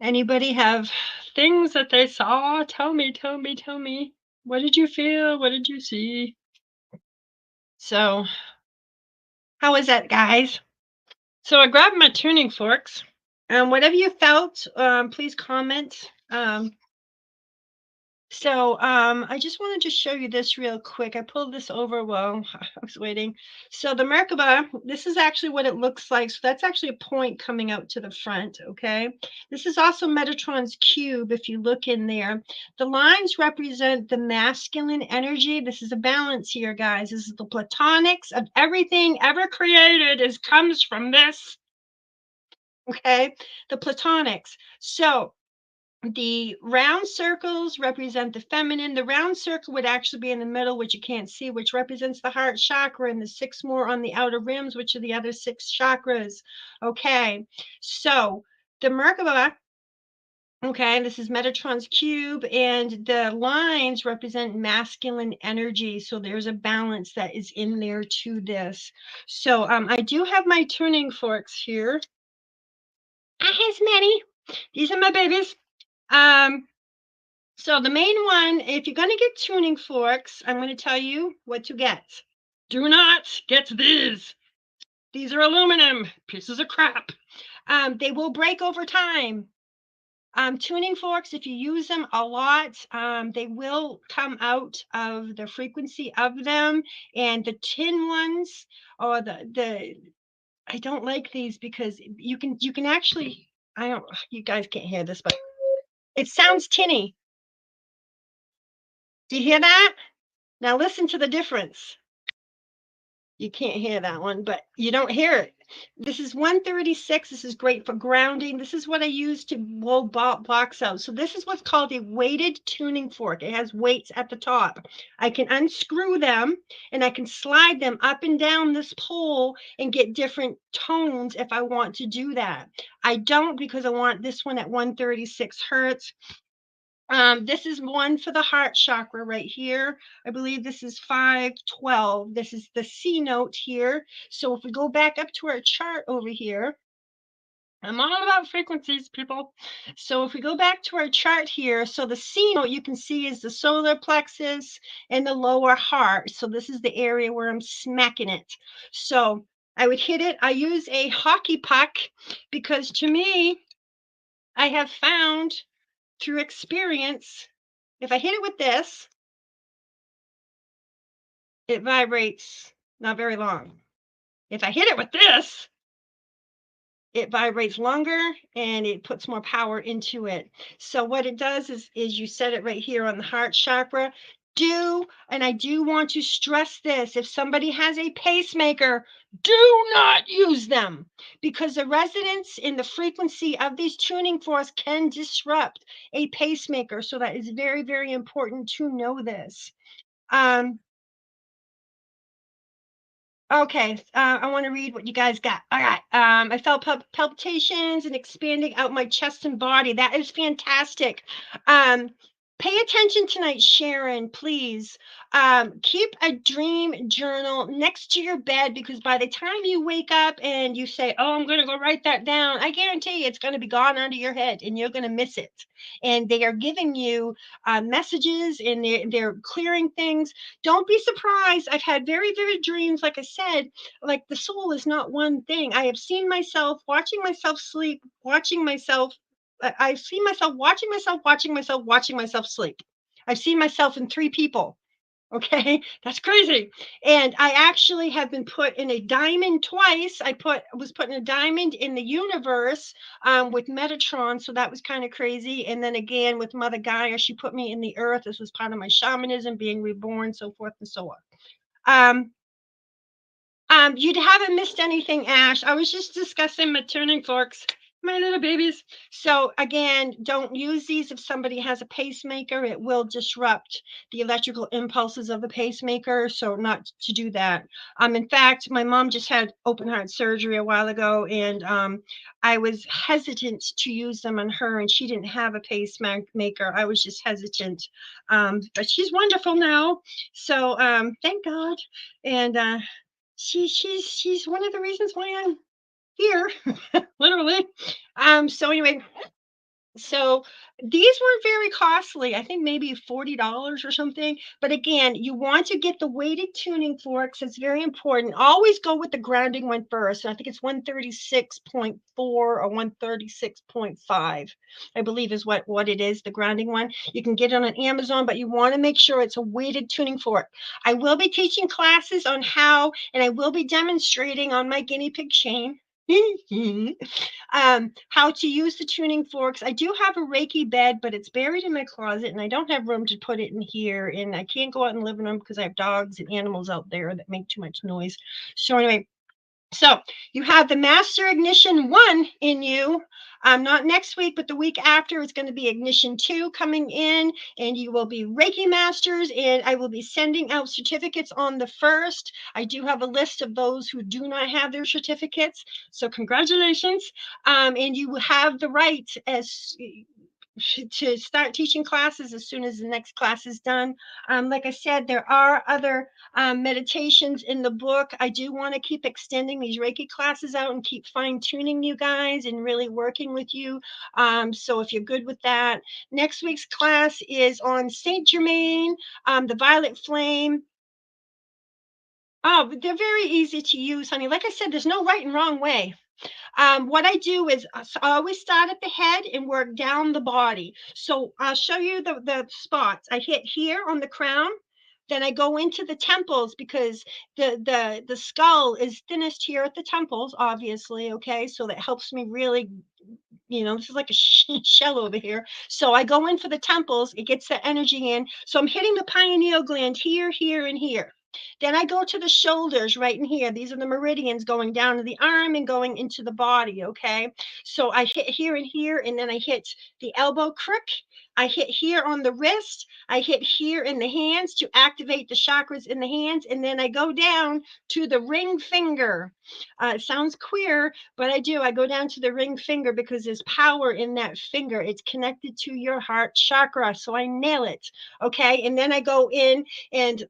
Anybody have things that they saw? Tell me, tell me, tell me. What did you feel? What did you see? So, how was that, guys? So I grabbed my tuning forks. Whatever you felt, please comment. I just wanted to show you this real quick. I pulled this over while I was waiting. So the Merkaba, this is actually what it looks like. So that's actually a point coming out to the front, okay? This is also Metatron's cube, if you look in there. The lines represent the masculine energy. This is a balance here, guys. This is the platonics of everything ever created comes from this, okay? The platonics. So the round circles represent the feminine. The round circle would actually be in the middle, which you can't see, which represents the heart chakra, and the six more on the outer rims, which are the other six chakras. Okay, so the Merkaba, okay, this is Metatron's cube, and the lines represent masculine energy. So there's a balance that is in there to this. So I do have my tuning forks here. I has many. These are my babies. Um, So the main one, if you're going to get tuning forks, I'm going to tell you what to get. Do not get these. These are aluminum pieces of crap. They will break over time. Tuning forks, if you use them a lot, they will come out of the frequency of them. And the tin ones, or the I don't like these because you can actually, I don't, you guys can't hear this, but it sounds tinny. Do you hear that? Now listen to the difference. You can't hear that one, but you don't hear it. This is 136. This is great for grounding. This is what I use to blow blocks out. So this is what's called a weighted tuning fork. It has weights at the top. I can unscrew them and I can slide them up and down this pole and get different tones if I want to do that. I don't, because I want this one at 136 hertz. This is one for the heart chakra right here. I believe this is 512. This is the C note here. So if we go back up to our chart over here, I'm all about frequencies, people. So if we go back to our chart here, so the C note you can see is the solar plexus and the lower heart. So this is the area where I'm smacking it. So I would hit it. I use a hockey puck because to me, I have found through experience, if I hit it with this, it vibrates not very long. If I hit it with this, it vibrates longer and it puts more power into it. So what it does is you set it right here on the heart chakra. And I do want to stress this, if somebody has a pacemaker, do not use them, because the resonance in the frequency of these tuning forks can disrupt a pacemaker. So that is very, very important to know this. Okay, I want to read what you guys got. All right. I felt palpitations and expanding out my chest and body. That is fantastic. Um, Pay attention tonight, Sharon, please. Keep a dream journal next to your bed, because by the time you wake up and you say, "Oh, I'm going to go write that down," I guarantee it's going to be gone out of your head and you're going to miss it. And they are giving you messages, and they're clearing things. Don't be surprised. I've had very vivid dreams. Like I said, like the soul is not one thing. I have seen myself watching myself sleep, watching myself. I've seen myself watching myself, watching myself, watching myself sleep. I've seen myself in three people. Okay, that's crazy. And I actually have been put in a diamond twice. Was put in a diamond in the universe with Metatron, so that was kind of crazy. And then again with Mother Gaia, she put me in the earth. This was part of my shamanism, being reborn, so forth and so on. Um, You haven't missed anything, Ash. I was just discussing my tuning forks, my little babies. So again, don't use these if somebody has a pacemaker. It will disrupt the electrical impulses of the pacemaker. So not to do that. In fact, my mom just had open heart surgery a while ago, and I was hesitant to use them on her, and she didn't have a pacemaker. I was just hesitant, but she's wonderful now. So thank God. And she's one of the reasons why I'm here, literally. So anyway, so these weren't very costly. I think maybe $40 or something. But again, you want to get the weighted tuning forks. It's very important. Always go with the grounding one first. I think it's 136.4 or 136.5, I believe is what it is, the grounding one. You can get it on Amazon, but you want to make sure it's a weighted tuning fork. I will be teaching classes on how, and I will be demonstrating on my guinea pig chain. How to use the tuning forks. I do have a Reiki bed, but it's buried in my closet, and I don't have room to put it in here. And I can't go out in the living room because I have dogs and animals out there that make too much noise. So anyway, so you have the Master Ignition 1 in you. Not next week, but the week after, it's going to be Ignition 2 coming in, and you will be Reiki Masters, and I will be sending out certificates on the 1st. I do have a list of those who do not have their certificates, so congratulations. And you have the right as to start teaching classes as soon as the next class is done. Like I said, there are other meditations in the book. I do want to keep extending these Reiki classes out and keep fine tuning you guys and really working with you. So if you're good with that, next week's class is on Saint Germain, the Violet Flame. Oh, they're very easy to use, honey. Like I said, there's no right and wrong way. What I do is I always start at the head and work down the body. So I'll show you the spots. I hit here on the crown, then I go into the temples because the skull is thinnest here at the temples, obviously. Okay, so that helps me really. This is like a shell over here. So I go in for the temples, it gets the energy in. So I'm hitting the pineal gland here, here, and here. Then I go to the shoulders right in here. These are the meridians going down to the arm and going into the body. Okay. So I hit here and here, and then I hit the elbow crook. I hit here on the wrist. I hit here in the hands to activate the chakras in the hands. And then I go down to the ring finger. It sounds queer, but I do. I go down to the ring finger because there's power in that finger. It's connected to your heart chakra. So I nail it. Okay. And then I go in and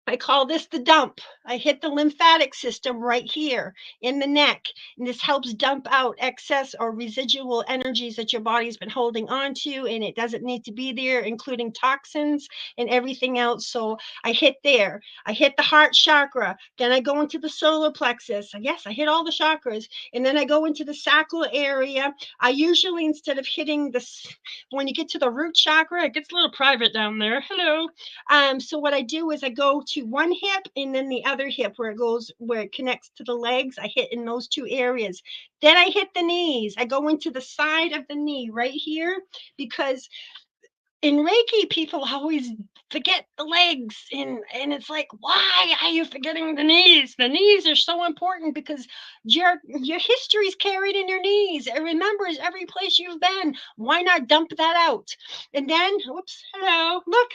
I call this the dump. I hit the lymphatic system right here in the neck, and this helps dump out excess or residual energies that your body's been holding on to, and it doesn't need to be there, including toxins and everything else. So I hit there. I hit the heart chakra. Then I go into the solar plexus. Yes, I hit all the chakras, and then I go into the sacral area. I usually, instead of hitting this, when you get to the root chakra, it gets a little private down there. Hello. So what I do is I go to one hip and then the other hip where it connects to the legs. I hit in those two areas. Then I hit the knees. I go into the side of the knee right here because in Reiki, people always forget the legs, and it's like, why are you forgetting the knees? The knees are so important because your history's carried in your knees. It remembers every place you've been. Why not dump that out? And then, whoops, hello, look,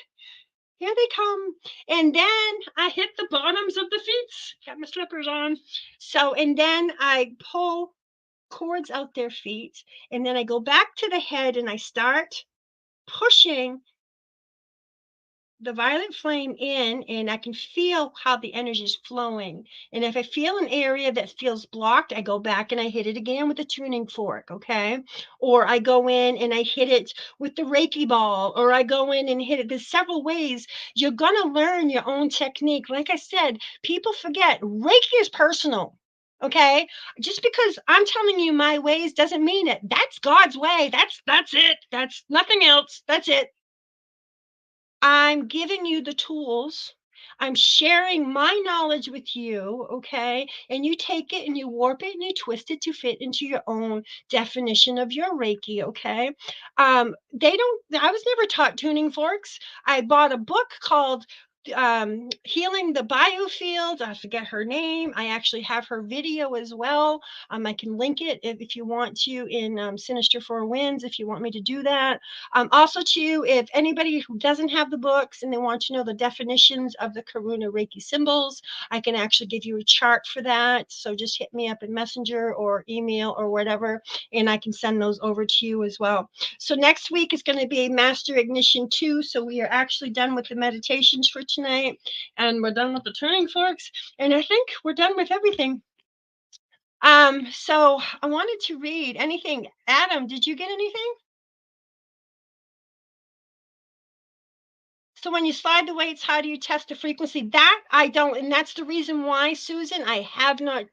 here they come. And then I hit the bottoms of the feet. Got my slippers on. So, and then I pull cords out their feet. And then I go back to the head and I start pushing the violet flame in, and I can feel how the energy is flowing. And if I feel an area that feels blocked, I go back and I hit it again with a tuning fork, okay? Or I go in and I hit it with the Reiki ball, or I go in and hit it. There's several ways. You're going to learn your own technique. Like I said, people forget Reiki is personal. Okay, just because I'm telling you my ways doesn't mean it. That's God's way. That's it. That's nothing else. That's it. I'm giving you the tools. I'm sharing my knowledge with you, okay? And you take it and you warp it and you twist it to fit into your own definition of your Reiki, okay? I was never taught tuning forks. I bought a book called healing the biofield. I forget her name. I actually have her video as well. I can link it if you want to in Sinister Four Winds, if you want me to do that. Also, too, if anybody who doesn't have the books and they want to know the definitions of the Karuna Reiki symbols, I can actually give you a chart for that. So just hit me up in Messenger or email or whatever, and I can send those over to you as well. So next week is going to be Master Ignition 2. So we are actually done with the meditations for tonight, and we're done with the turning forks, and I think we're done with everything. So I wanted to read anything. Adam, did you get anything? So when you slide the weights, how do you test the frequency? That I don't, and that's the reason why, Susan, I have not.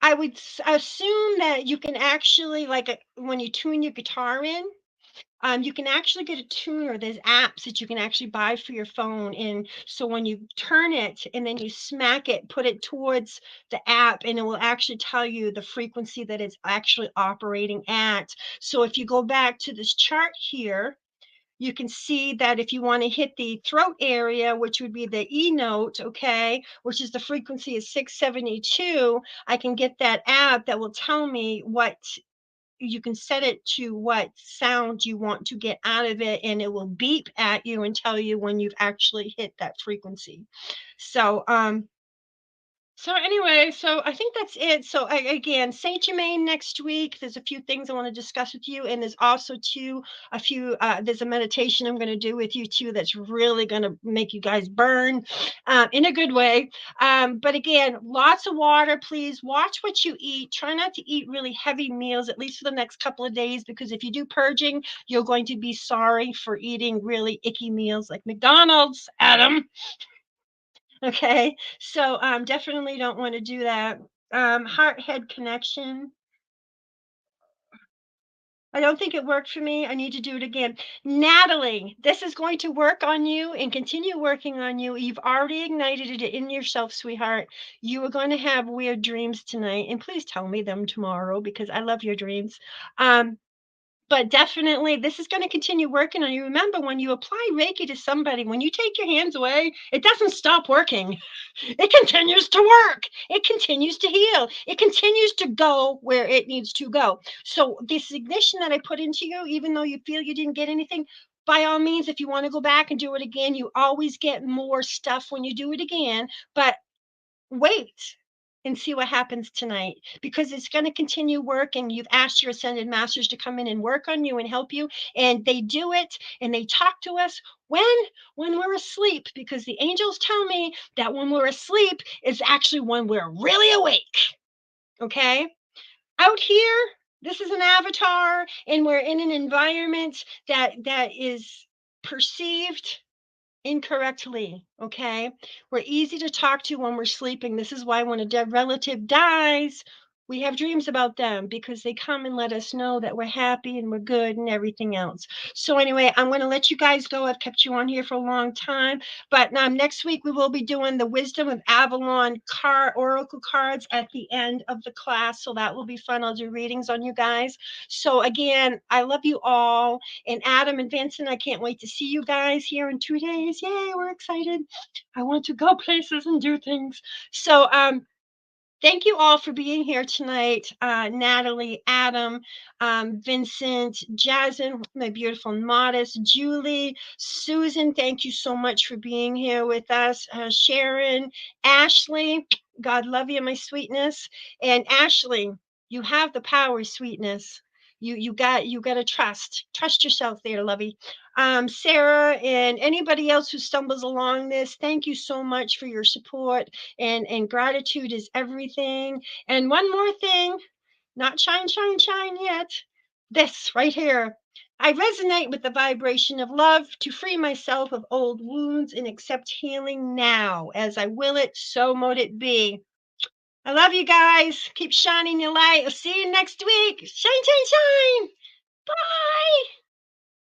I would assume that you can actually, like, when you tune your guitar in, you can actually get a tuner. There's apps that you can actually buy for your phone. And so when you turn it and then you smack it, put it towards the app, and it will actually tell you the frequency that it's actually operating at. So if you go back to this chart here, you can see that if you want to hit the throat area, which would be the E note, okay, which is the frequency is 672, I can get that app that will tell me what you can set it to what sound you want to get out of it, and it will beep at you and tell you when you've actually hit that frequency. So anyway, so I think that's it. So again, Saint Germain next week. There's a few things I want to discuss with you, and there's also too a few. There's a meditation I'm going to do with you too. That's really going to make you guys burn, in a good way. But again, lots of water, please. Watch what you eat. Try not to eat really heavy meals, at least for the next couple of days, because if you do purging, you're going to be sorry for eating really icky meals like McDonald's, Adam. Okay, so definitely don't want to do that. Heart head connection. I don't think it worked for me. I need to do it again. Natalie, this is going to work on you and continue working on you. You've already ignited it in yourself, sweetheart. You are going to have weird dreams tonight, and please tell me them tomorrow because I love your dreams. Um, but definitely, this is going to continue working on you. Remember, when you apply Reiki to somebody, when you take your hands away, it doesn't stop working. It continues to work. It continues to heal. It continues to go where it needs to go. So this ignition that I put into you, even though you feel you didn't get anything, by all means, if you want to go back and do it again, you always get more stuff when you do it again. But wait and see what happens tonight, because it's going to continue working. You've asked your ascended masters to come in and work on you and help you, and they do it, and they talk to us when we're asleep, because the angels tell me that when we're asleep is actually when we're really awake. Okay, out here, this is an avatar, and we're in an environment that is perceived incorrectly. Okay, we're easy to talk to when we're sleeping. This is why when a dead relative dies, we have dreams about them, because they come and let us know that we're happy and we're good and everything else. So anyway, I'm going to let you guys go. I've kept you on here for a long time, but next week we will be doing the Wisdom of Avalon oracle cards at the end of the class, so that will be fun. I'll do readings on you guys. So again, I love you all. And Adam and Vincent, I can't wait to see you guys here in 2 days. Yay, we're excited. I want to go places and do things. So thank you all for being here tonight. Natalie, Adam, Vincent, Jasmine, my beautiful modest, Julie, Susan, thank you so much for being here with us. Sharon, Ashley, God love you, my sweetness. And Ashley, you have the power, sweetness. You got to trust yourself there, lovey. Sarah and anybody else who stumbles along this, thank you so much for your support, and gratitude is everything. And one more thing, not shine yet. This right here. I resonate with the vibration of love to free myself of old wounds and accept healing now. As I will it, so mote it be. I love you guys. Keep shining your light. I'll see you next week. Shine, shine, shine. Bye.